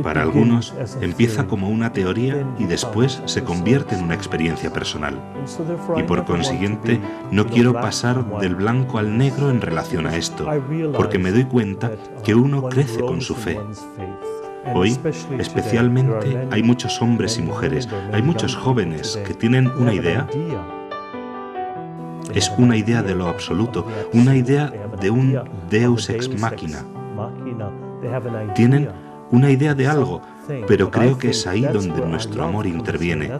Para algunos empieza como una teoría y después se convierte en una experiencia personal. Y por consiguiente no quiero pasar del blanco al negro en relación a esto, porque me doy cuenta que uno crece con su fe. Hoy, especialmente, hay muchos hombres y mujeres, hay muchos jóvenes que tienen una idea. Es una idea de lo absoluto, una idea de un Deus ex machina. Tienen una idea de algo, pero creo que es ahí donde nuestro amor interviene.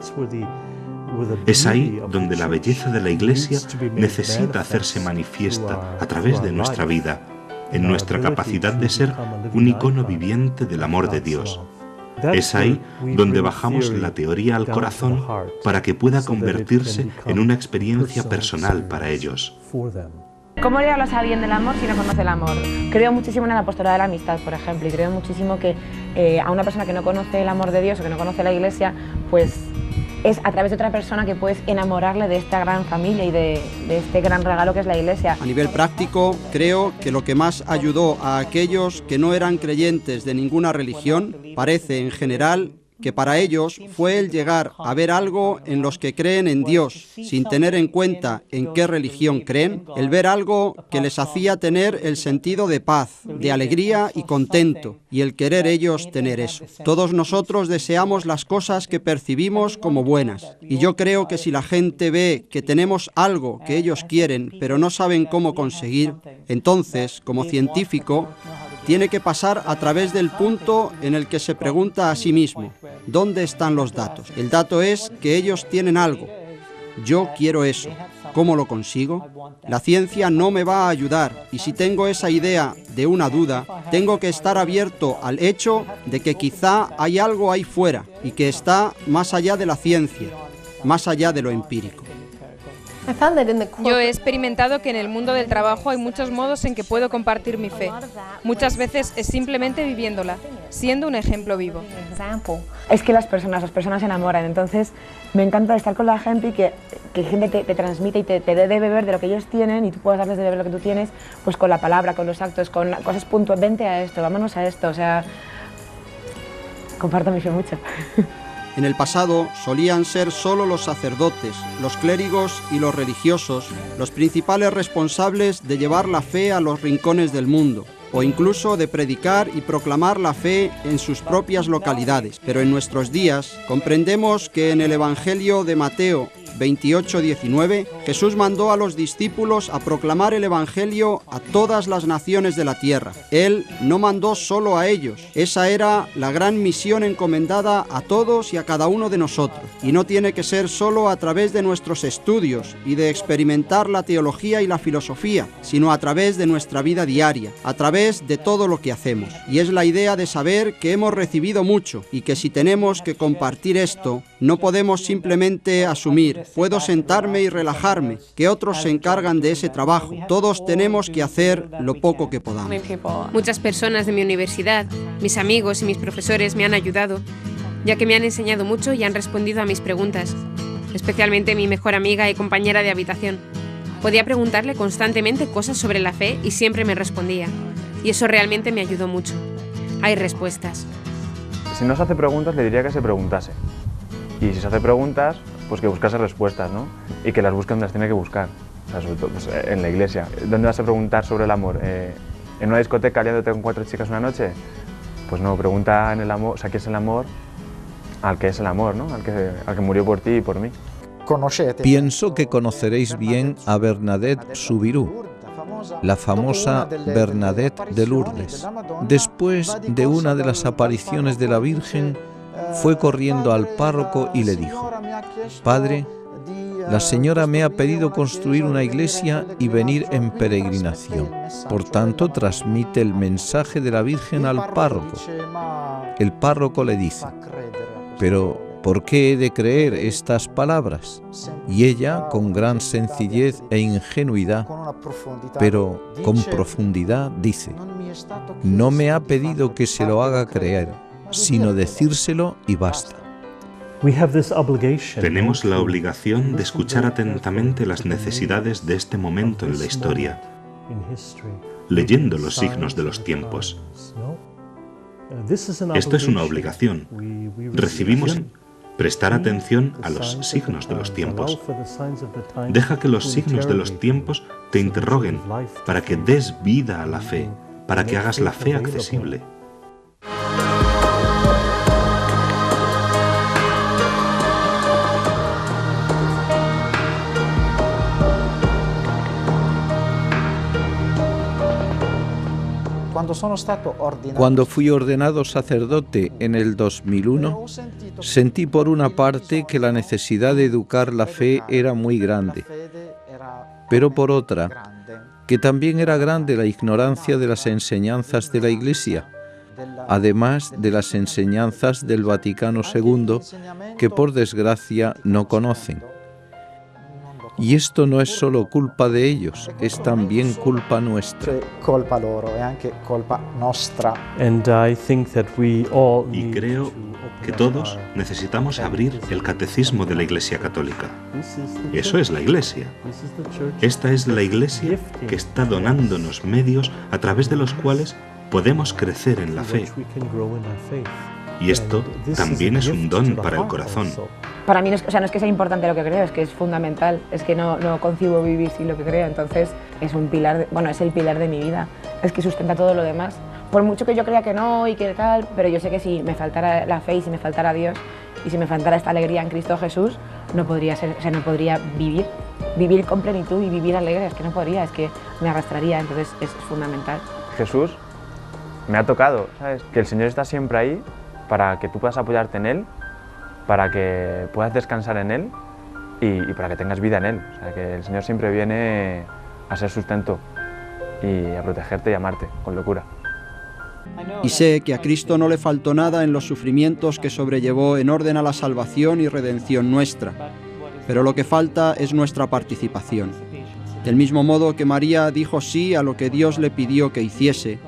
Es ahí donde la belleza de la Iglesia necesita hacerse manifiesta a través de nuestra vida, en nuestra capacidad de ser un icono viviente del amor de Dios. Es ahí donde bajamos la teoría al corazón para que pueda convertirse en una experiencia personal para ellos. ¿Cómo le hablas a alguien del amor si no conoce el amor? Creo muchísimo en el apostolado de la amistad, por ejemplo, y creo muchísimo que a una persona que no conoce el amor de Dios o que no conoce la Iglesia, pues es a través de otra persona que puedes enamorarle de esta gran familia y de este gran regalo que es la Iglesia. A nivel práctico, creo que lo que más ayudó a aquellos que no eran creyentes de ninguna religión, parece en general que para ellos fue el llegar a ver algo en los que creen en Dios, sin tener en cuenta en qué religión creen, el ver algo que les hacía tener el sentido de paz, de alegría y contento, y el querer ellos tener eso. Todos nosotros deseamos las cosas que percibimos como buenas, y yo creo que si la gente ve que tenemos algo que ellos quieren, pero no saben cómo conseguir, entonces, como científico, tiene que pasar a través del punto en el que se pregunta a sí mismo, ¿dónde están los datos? El dato es que ellos tienen algo. Yo quiero eso. ¿Cómo lo consigo? La ciencia no me va a ayudar, y si tengo esa idea de una duda, tengo que estar abierto al hecho de que quizá hay algo ahí fuera y que está más allá de la ciencia, más allá de lo empírico. Yo he experimentado que en el mundo del trabajo hay muchos modos en que puedo compartir mi fe. Muchas veces es simplemente viviéndola, siendo un ejemplo vivo. Es que las personas se enamoran, entonces me encanta estar con la gente y que gente te transmite y te dé de beber de lo que ellos tienen y tú puedas darles de beber lo que tú tienes, pues con la palabra, con los actos, con cosas puntuales. Vente a esto, vámonos a esto, o sea, comparto mi fe mucho. En el pasado solían ser solo los sacerdotes, los clérigos y los religiosos los principales responsables de llevar la fe a los rincones del mundo, o incluso de predicar y proclamar la fe en sus propias localidades. Pero en nuestros días comprendemos que en el Evangelio de Mateo 28:19, Jesús mandó a los discípulos a proclamar el Evangelio a todas las naciones de la tierra. Él no mandó solo a ellos. Esa era la gran misión encomendada a todos y a cada uno de nosotros. Y no tiene que ser solo a través de nuestros estudios y de experimentar la teología y la filosofía, sino a través de nuestra vida diaria, a través de todo lo que hacemos. Y es la idea de saber que hemos recibido mucho y que si tenemos que compartir esto, no podemos simplemente asumir, puedo sentarme y relajarme, que otros se encargan de ese trabajo. Todos tenemos que hacer lo poco que podamos. Muchas personas de mi universidad, mis amigos y mis profesores me han ayudado, ya que me han enseñado mucho y han respondido a mis preguntas, especialmente mi mejor amiga y compañera de habitación. Podía preguntarle constantemente cosas sobre la fe y siempre me respondía, y eso realmente me ayudó mucho. Hay respuestas. Si no se hace preguntas, le diría que se preguntase. Y si se hace preguntas, pues que buscase respuestas, ¿no? Y que las busque donde las tiene que buscar, o sea, sobre todo pues, en la iglesia. ¿Dónde vas a preguntar sobre el amor? ¿En una discoteca liándote con 4 chicas una noche? Pues no, pregunta en el amor, o sea, ¿qué es el amor? Al que es el amor, ¿no? Al que murió por ti y por mí. Pienso que conoceréis bien a Bernadette Soubirous, la famosa Bernadette de Lourdes. Después de una de las apariciones de la Virgen, fue corriendo al párroco y le dijo: «Padre, la señora me ha pedido construir una iglesia y venir en peregrinación. Por tanto, transmite el mensaje de la Virgen al párroco». El párroco le dice: «Pero, ¿por qué he de creer estas palabras?». Y ella, con gran sencillez e ingenuidad, pero con profundidad, dice: «No me ha pedido que se lo haga creer, sino decírselo y basta». Tenemos la obligación de escuchar atentamente las necesidades de este momento en la historia, leyendo los signos de los tiempos. Esto es una obligación. Recibimos prestar atención a los signos de los tiempos. Deja que los signos de los tiempos te interroguen para que des vida a la fe, para que hagas la fe accesible. Cuando fui ordenado sacerdote en el 2001, sentí por una parte que la necesidad de educar la fe era muy grande, pero por otra, que también era grande la ignorancia de las enseñanzas de la Iglesia, además de las enseñanzas del Vaticano II, que por desgracia no conocen. Y esto no es solo culpa de ellos, es también culpa nuestra. Y creo que todos necesitamos abrir el catecismo de la Iglesia Católica. Eso es la Iglesia. Esta es la Iglesia que está donándonos medios a través de los cuales podemos crecer en la fe. Y esto también es un don para el corazón. Para mí no es que sea importante lo que creo, es que es fundamental, es que no concibo vivir sin lo que creo, entonces es un pilar, es el pilar de mi vida, es que sustenta todo lo demás. Por mucho que yo crea que no y que tal, pero yo sé que si me faltara la fe y si me faltara Dios y si me faltara esta alegría en Cristo Jesús, no podría vivir con plenitud y vivir alegre, es que no podría, es que me arrastraría, entonces es fundamental. Jesús me ha tocado, ¿sabes? Que el Señor está siempre ahí para que tú puedas apoyarte en Él, para que puedas descansar en Él y para que tengas vida en Él. O sea, que el Señor siempre viene a ser sustento y a protegerte y amarte con locura. Y sé que a Cristo no le faltó nada en los sufrimientos que sobrellevó en orden a la salvación y redención nuestra, pero lo que falta es nuestra participación. Del mismo modo que María dijo sí a lo que Dios le pidió que hiciese,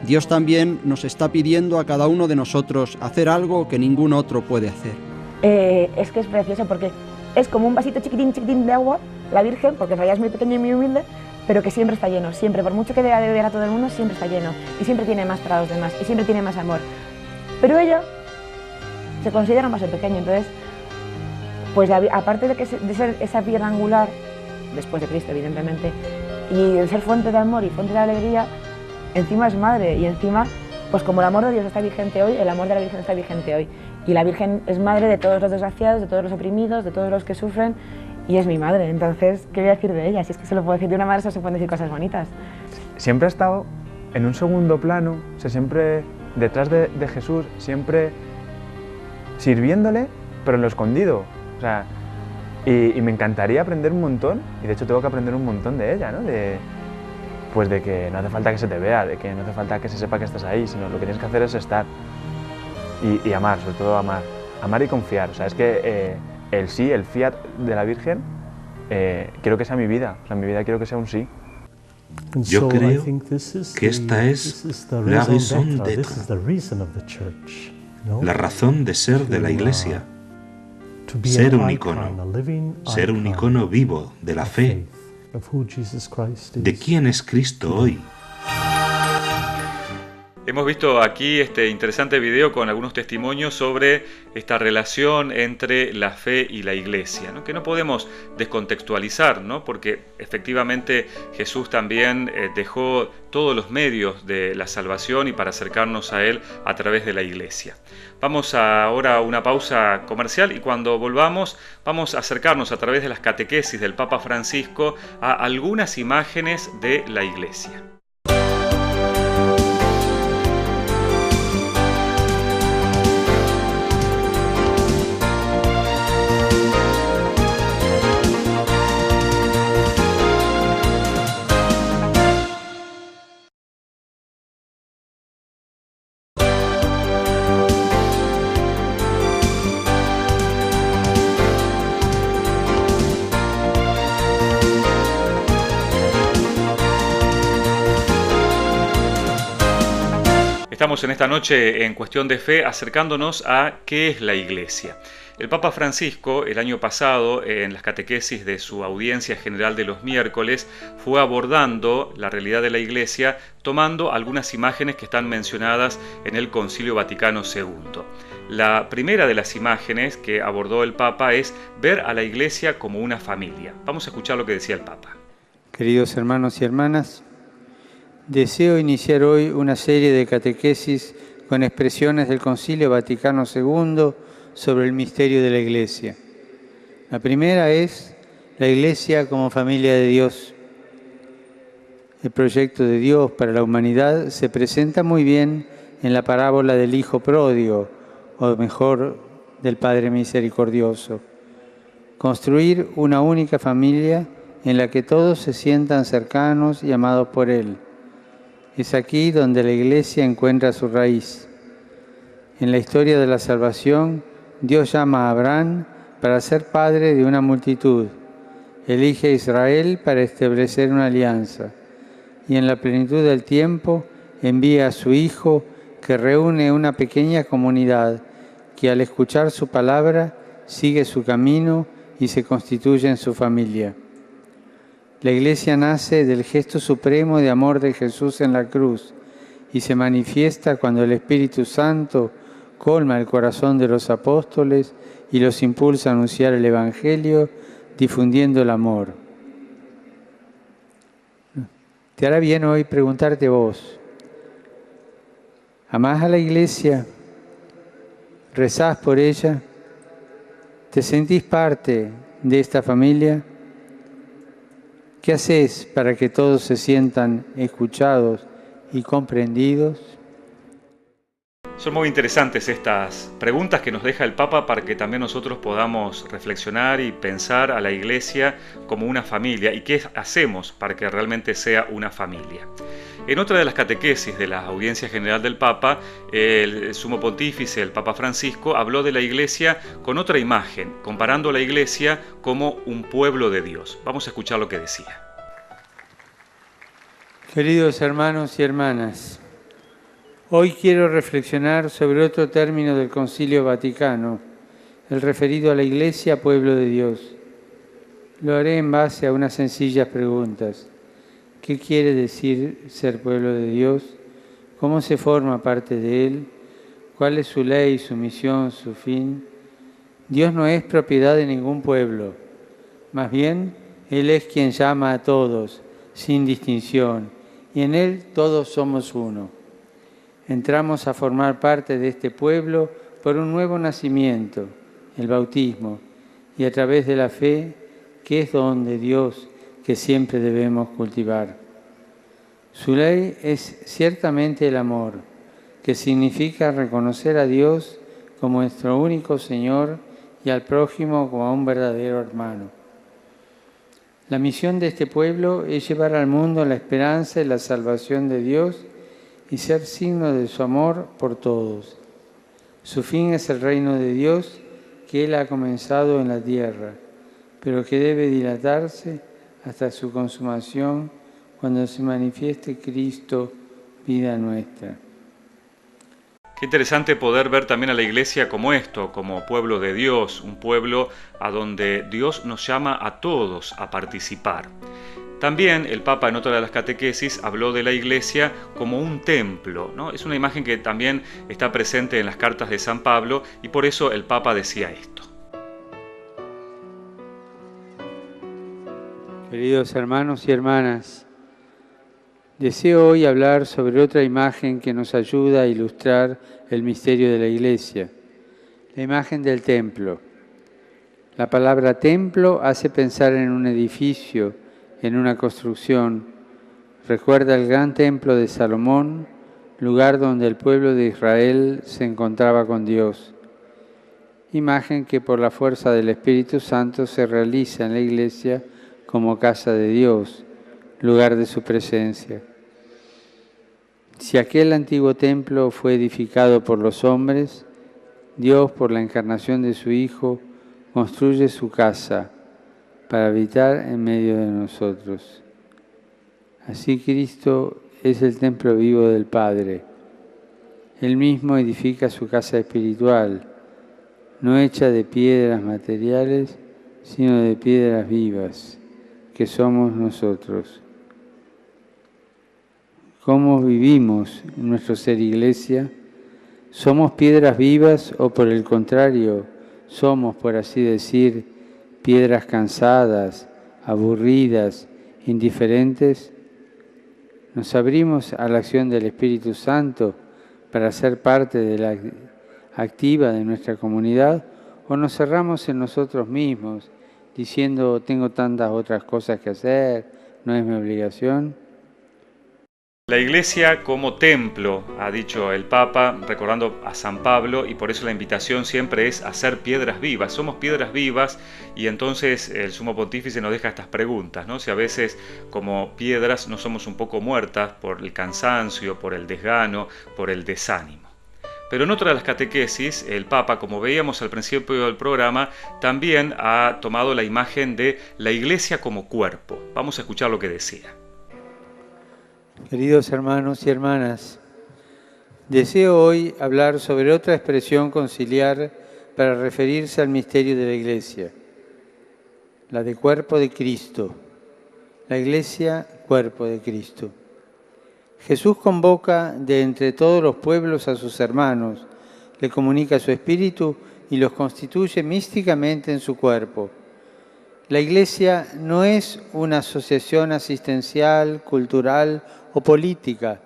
Dios también nos está pidiendo a cada uno de nosotros hacer algo que ningún otro puede hacer. Es que es precioso porque es como un vasito chiquitín de agua, la Virgen, porque en realidad es muy pequeño y muy humilde, pero que siempre está lleno, siempre, por mucho que dé de beber a todo el mundo, siempre está lleno y siempre tiene más para los demás y siempre tiene más amor. Pero ella se considera un vaso pequeño. Entonces, pues aparte de ser esa piedra angular, después de Cristo evidentemente, y de ser fuente de amor y fuente de alegría, encima es madre, y encima, pues como el amor de Dios está vigente hoy, el amor de la Virgen está vigente hoy. Y la Virgen es madre de todos los desgraciados, de todos los oprimidos, de todos los que sufren, y es mi madre. Entonces, ¿qué voy a decir de ella? Si es que se lo puedo decir de una madre, se pueden decir cosas bonitas. Siempre ha estado en un segundo plano, o sea, siempre detrás de Jesús, siempre sirviéndole, pero en lo escondido. O sea, y me encantaría aprender un montón, y de hecho tengo que aprender un montón de ella, ¿no? Pues de que no hace falta que se te vea, de que no hace falta que se sepa que estás ahí, sino lo que tienes que hacer es estar y amar, sobre todo amar. Amar y confiar. O sea, es que el sí, el fiat de la Virgen, quiero que sea mi vida. O sea, mi vida quiero que sea un sí. Yo creo que esta es la raison d'être, la razón de ser de la Iglesia. Ser un icono vivo de la fe, de quién es Cristo hoy. Hemos visto aquí este interesante video con algunos testimonios sobre esta relación entre la fe y la iglesia, ¿no? Que no podemos descontextualizar, ¿no? Porque efectivamente Jesús también dejó todos los medios de la salvación y para acercarnos a Él a través de la iglesia. Vamos ahora a una pausa comercial y cuando volvamos vamos a acercarnos a través de las catequesis del Papa Francisco a algunas imágenes de la iglesia. Estamos en esta noche en Cuestión de Fe acercándonos a qué es la Iglesia. El Papa Francisco el año pasado en las catequesis de su audiencia general de los miércoles fue abordando la realidad de la Iglesia tomando algunas imágenes que están mencionadas en el Concilio Vaticano II. La primera de las imágenes que abordó el Papa es ver a la Iglesia como una familia. Vamos a escuchar lo que decía el Papa. Queridos hermanos y hermanas, deseo iniciar hoy una serie de catequesis con expresiones del Concilio Vaticano II sobre el misterio de la Iglesia. La primera es la Iglesia como familia de Dios. El proyecto de Dios para la humanidad se presenta muy bien en la parábola del Hijo Pródigo, o mejor, del Padre Misericordioso. Construir una única familia en la que todos se sientan cercanos y amados por Él. Es aquí donde la Iglesia encuentra su raíz. En la historia de la salvación, Dios llama a Abraham para ser padre de una multitud. Elige a Israel para establecer una alianza. Y en la plenitud del tiempo, envía a su Hijo que reúne una pequeña comunidad que al escuchar su palabra sigue su camino y se constituye en su familia. La Iglesia nace del gesto supremo de amor de Jesús en la cruz y se manifiesta cuando el Espíritu Santo colma el corazón de los apóstoles y los impulsa a anunciar el Evangelio difundiendo el amor. Te hará bien hoy preguntarte vos, ¿amás a la Iglesia? ¿Rezás por ella? ¿Te sentís parte de esta familia? ¿Qué haces para que todos se sientan escuchados y comprendidos? Son muy interesantes estas preguntas que nos deja el Papa para que también nosotros podamos reflexionar y pensar a la Iglesia como una familia y qué hacemos para que realmente sea una familia. En otra de las catequesis de la audiencia general del Papa, el sumo pontífice, el Papa Francisco, habló de la Iglesia con otra imagen, comparando a la Iglesia como un pueblo de Dios. Vamos a escuchar lo que decía. Queridos hermanos y hermanas, hoy quiero reflexionar sobre otro término del Concilio Vaticano, el referido a la Iglesia, pueblo de Dios. Lo haré en base a unas sencillas preguntas. ¿Qué quiere decir ser pueblo de Dios? ¿Cómo se forma parte de Él? ¿Cuál es su ley, su misión, su fin? Dios no es propiedad de ningún pueblo. Más bien, Él es quien llama a todos, sin distinción, y en Él todos somos uno. Entramos a formar parte de este pueblo por un nuevo nacimiento, el bautismo, y a través de la fe, que es don de Dios que siempre debemos cultivar. Su ley es ciertamente el amor, que significa reconocer a Dios como nuestro único Señor y al prójimo como a un verdadero hermano. La misión de este pueblo es llevar al mundo la esperanza y la salvación de Dios y ser signo de su amor por todos. Su fin es el reino de Dios que Él ha comenzado en la tierra, pero que debe dilatarse hasta su consumación cuando se manifieste Cristo, vida nuestra. Qué interesante poder ver también a la Iglesia como esto, como pueblo de Dios, un pueblo a donde Dios nos llama a todos a participar. También el Papa en otra de las catequesis habló de la Iglesia como un templo, ¿no? Es una imagen que también está presente en las cartas de San Pablo y por eso el Papa decía esto. Queridos hermanos y hermanas, deseo hoy hablar sobre otra imagen que nos ayuda a ilustrar el misterio de la Iglesia, la imagen del templo. La palabra templo hace pensar en un edificio, en una construcción. Recuerda el gran templo de Salomón, lugar donde el pueblo de Israel se encontraba con Dios. Imagen que por la fuerza del Espíritu Santo se realiza en la Iglesia como casa de Dios, lugar de su presencia. Si aquel antiguo templo fue edificado por los hombres, Dios, por la encarnación de su Hijo, construye su casa para habitar en medio de nosotros. Así Cristo es el templo vivo del Padre. Él mismo edifica su casa espiritual, no hecha de piedras materiales, sino de piedras vivas, que somos nosotros. ¿Cómo vivimos en nuestro ser Iglesia? ¿Somos piedras vivas o por el contrario, somos, por así decir, piedras cansadas, aburridas, indiferentes? ¿Nos abrimos a la acción del Espíritu Santo para ser parte de la activa de nuestra comunidad o nos cerramos en nosotros mismos diciendo tengo tantas otras cosas que hacer, no es mi obligación? La Iglesia como templo, ha dicho el Papa, recordando a San Pablo, y por eso la invitación siempre es a ser piedras vivas. Somos piedras vivas y entonces el Sumo Pontífice nos deja estas preguntas, ¿no? Si a veces como piedras no somos un poco muertas por el cansancio, por el desgano, por el desánimo. Pero en otra de las catequesis, el Papa, como veíamos al principio del programa, también ha tomado la imagen de la Iglesia como cuerpo. Vamos a escuchar lo que decía. Queridos hermanos y hermanas, deseo hoy hablar sobre otra expresión conciliar para referirse al misterio de la Iglesia, la de cuerpo de Cristo. La Iglesia, cuerpo de Cristo. Jesús convoca de entre todos los pueblos a sus hermanos, le comunica su espíritu y los constituye místicamente en su cuerpo. La Iglesia no es una asociación asistencial, cultural o política.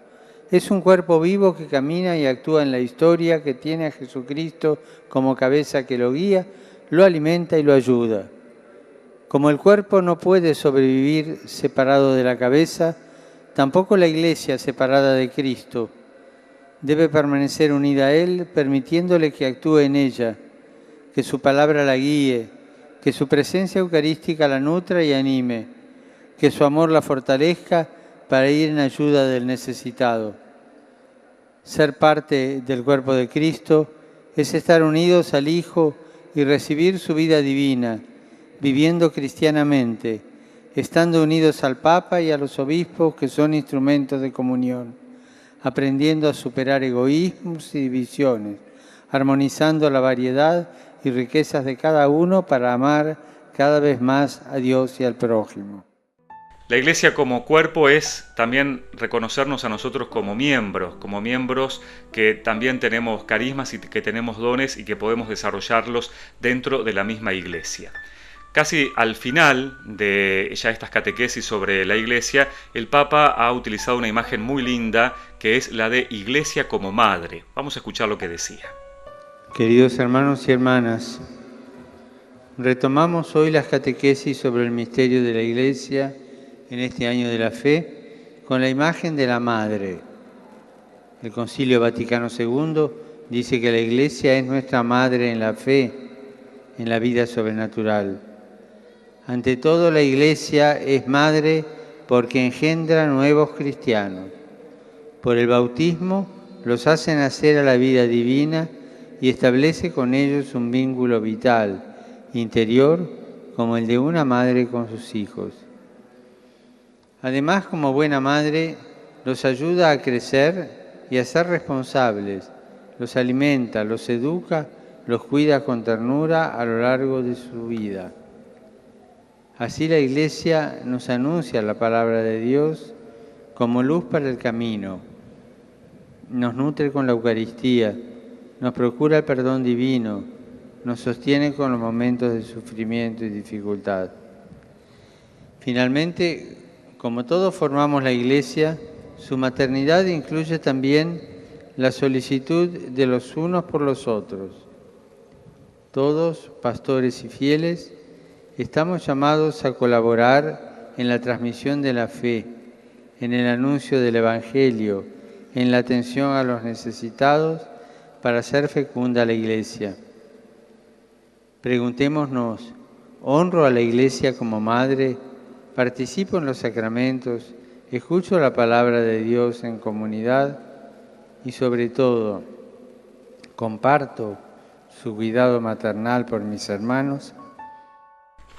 Es un cuerpo vivo que camina y actúa en la historia, que tiene a Jesucristo como cabeza que lo guía, lo alimenta y lo ayuda. Como el cuerpo no puede sobrevivir separado de la cabeza, tampoco la Iglesia separada de Cristo. Debe permanecer unida a Él, permitiéndole que actúe en ella, que su palabra la guíe, que su presencia eucarística la nutra y anime, que su amor la fortalezca para ir en ayuda del necesitado. Ser parte del cuerpo de Cristo es estar unidos al Hijo y recibir su vida divina, viviendo cristianamente, estando unidos al Papa y a los obispos que son instrumentos de comunión, aprendiendo a superar egoísmos y divisiones, armonizando la variedad y riquezas de cada uno para amar cada vez más a Dios y al prójimo. La Iglesia como cuerpo es también reconocernos a nosotros como miembros que también tenemos carismas y que tenemos dones y que podemos desarrollarlos dentro de la misma Iglesia. Casi al final de ya estas catequesis sobre la Iglesia, el Papa ha utilizado una imagen muy linda que es la de Iglesia como madre. Vamos a escuchar lo que decía. Queridos hermanos y hermanas, retomamos hoy las catequesis sobre el misterio de la Iglesia en este año de la fe con la imagen de la Madre. El Concilio Vaticano II dice que la Iglesia es nuestra Madre en la fe, en la vida sobrenatural. Ante todo, la Iglesia es Madre porque engendra nuevos cristianos. Por el bautismo los hace nacer a la vida divina y establece con ellos un vínculo vital, interior, como el de una madre con sus hijos. Además, como buena madre, los ayuda a crecer y a ser responsables, los alimenta, los educa, los cuida con ternura a lo largo de su vida. Así la Iglesia nos anuncia la palabra de Dios como luz para el camino, nos nutre con la Eucaristía, nos procura el perdón divino, nos sostiene con los momentos de sufrimiento y dificultad. Finalmente, como todos formamos la Iglesia, su maternidad incluye también la solicitud de los unos por los otros. Todos, pastores y fieles, estamos llamados a colaborar en la transmisión de la fe, en el anuncio del Evangelio, en la atención a los necesitados, para hacer fecunda la Iglesia. Preguntémonos, ¿honro a la Iglesia como madre? ¿Participo en los sacramentos? ¿Escucho la palabra de Dios en comunidad? Y sobre todo, ¿comparto su cuidado maternal por mis hermanos?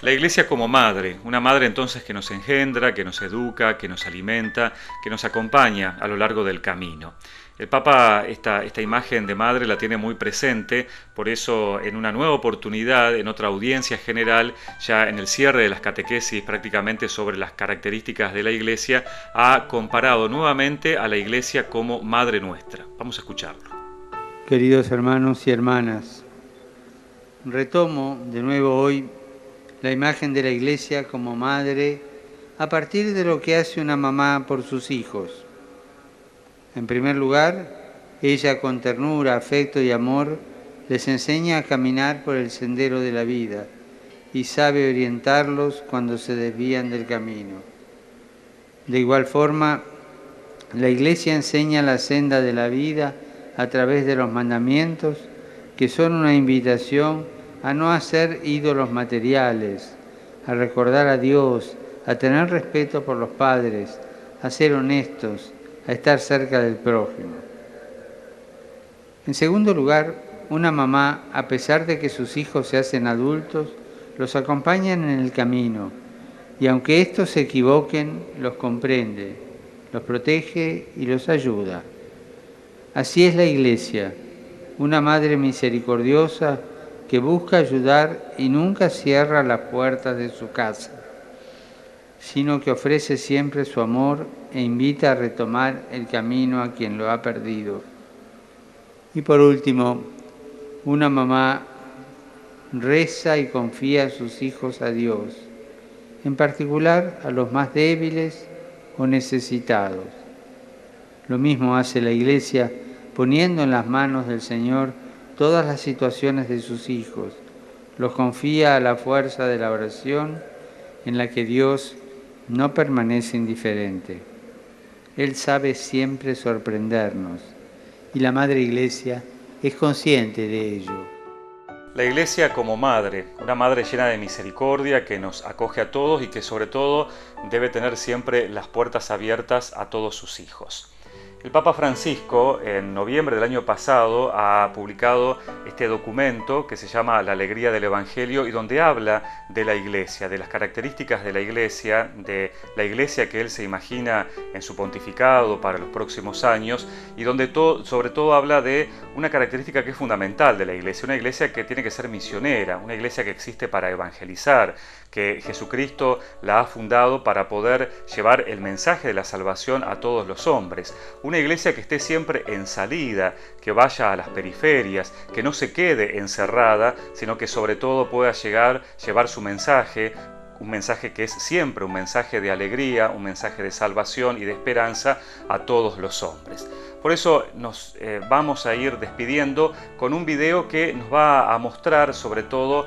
La Iglesia como madre, una madre entonces que nos engendra, que nos educa, que nos alimenta, que nos acompaña a lo largo del camino. El Papa esta imagen de madre la tiene muy presente, por eso en una nueva oportunidad, en otra audiencia general, ya en el cierre de las catequesis prácticamente sobre las características de la Iglesia, ha comparado nuevamente a la Iglesia como madre nuestra. Vamos a escucharlo. Queridos hermanos y hermanas, retomo de nuevo hoy la imagen de la Iglesia como madre a partir de lo que hace una mamá por sus hijos. En primer lugar, ella con ternura, afecto y amor les enseña a caminar por el sendero de la vida y sabe orientarlos cuando se desvían del camino. De igual forma, la Iglesia enseña la senda de la vida a través de los mandamientos, que son una invitación a no hacer ídolos materiales, a recordar a Dios, a tener respeto por los padres, a ser honestos, a estar cerca del prójimo. En segundo lugar, una mamá, a pesar de que sus hijos se hacen adultos, los acompañan en el camino y aunque estos se equivoquen, los comprende, los protege y los ayuda. Así es la Iglesia, una madre misericordiosa que busca ayudar y nunca cierra las puertas de su casa, sino que ofrece siempre su amor e invita a retomar el camino a quien lo ha perdido. Y por último, una mamá reza y confía a sus hijos a Dios, en particular a los más débiles o necesitados. Lo mismo hace la Iglesia poniendo en las manos del Señor todas las situaciones de sus hijos, los confía a la fuerza de la oración en la que Dios no permanece indiferente. Él sabe siempre sorprendernos y la Madre Iglesia es consciente de ello. La Iglesia como madre, una madre llena de misericordia que nos acoge a todos y que sobre todo debe tener siempre las puertas abiertas a todos sus hijos. El Papa Francisco, en noviembre del año pasado, ha publicado este documento que se llama La alegría del Evangelio y donde habla de la Iglesia, de las características de la Iglesia que él se imagina en su pontificado para los próximos años y donde sobre todo habla de una característica que es fundamental de la Iglesia, una Iglesia que tiene que ser misionera, una Iglesia que existe para evangelizar, que Jesucristo la ha fundado para poder llevar el mensaje de la salvación a todos los hombres. Una iglesia que esté siempre en salida, que vaya a las periferias, que no se quede encerrada, sino que sobre todo pueda llevar su mensaje, un mensaje que es siempre un mensaje de alegría, un mensaje de salvación y de esperanza a todos los hombres. Por eso nos vamos a ir despidiendo con un video que nos va a mostrar sobre todo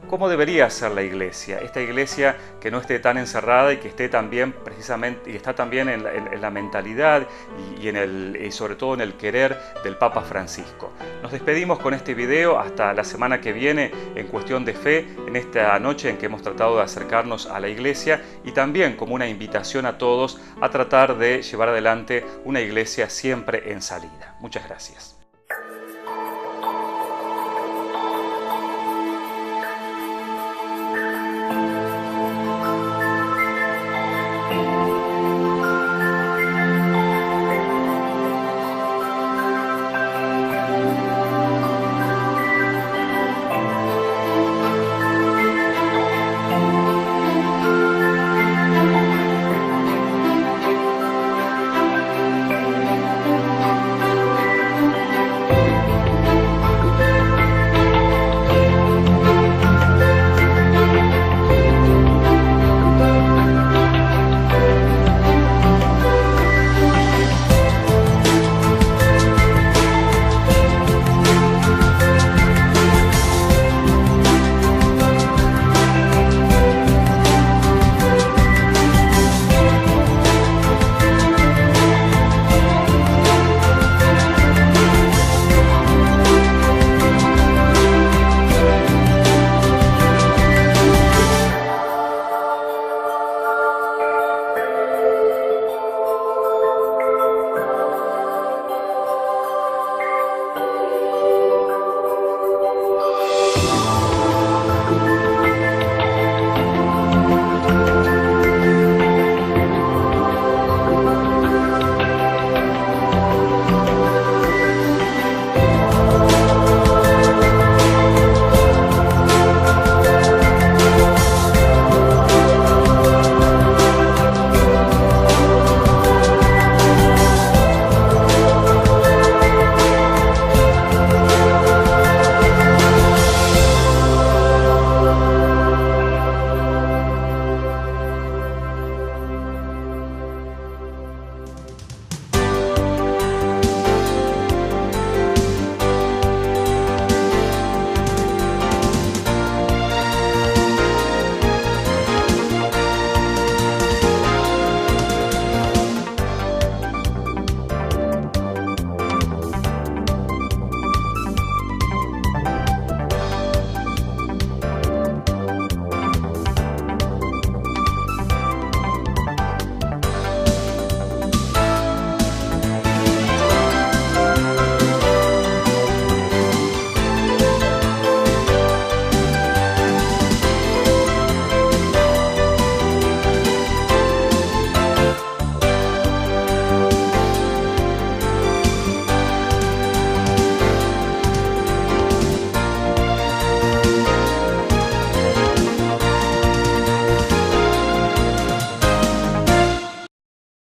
cómo debería ser la iglesia, esta iglesia que no esté tan encerrada y que esté también precisamente y está también en la mentalidad y sobre todo en el querer del Papa Francisco. Nos despedimos con este video hasta la semana que viene en Cuestión de Fe, en esta noche en que hemos tratado de acercarnos a la iglesia y también como una invitación a todos a tratar de llevar adelante una iglesia siempre en salida. Muchas gracias.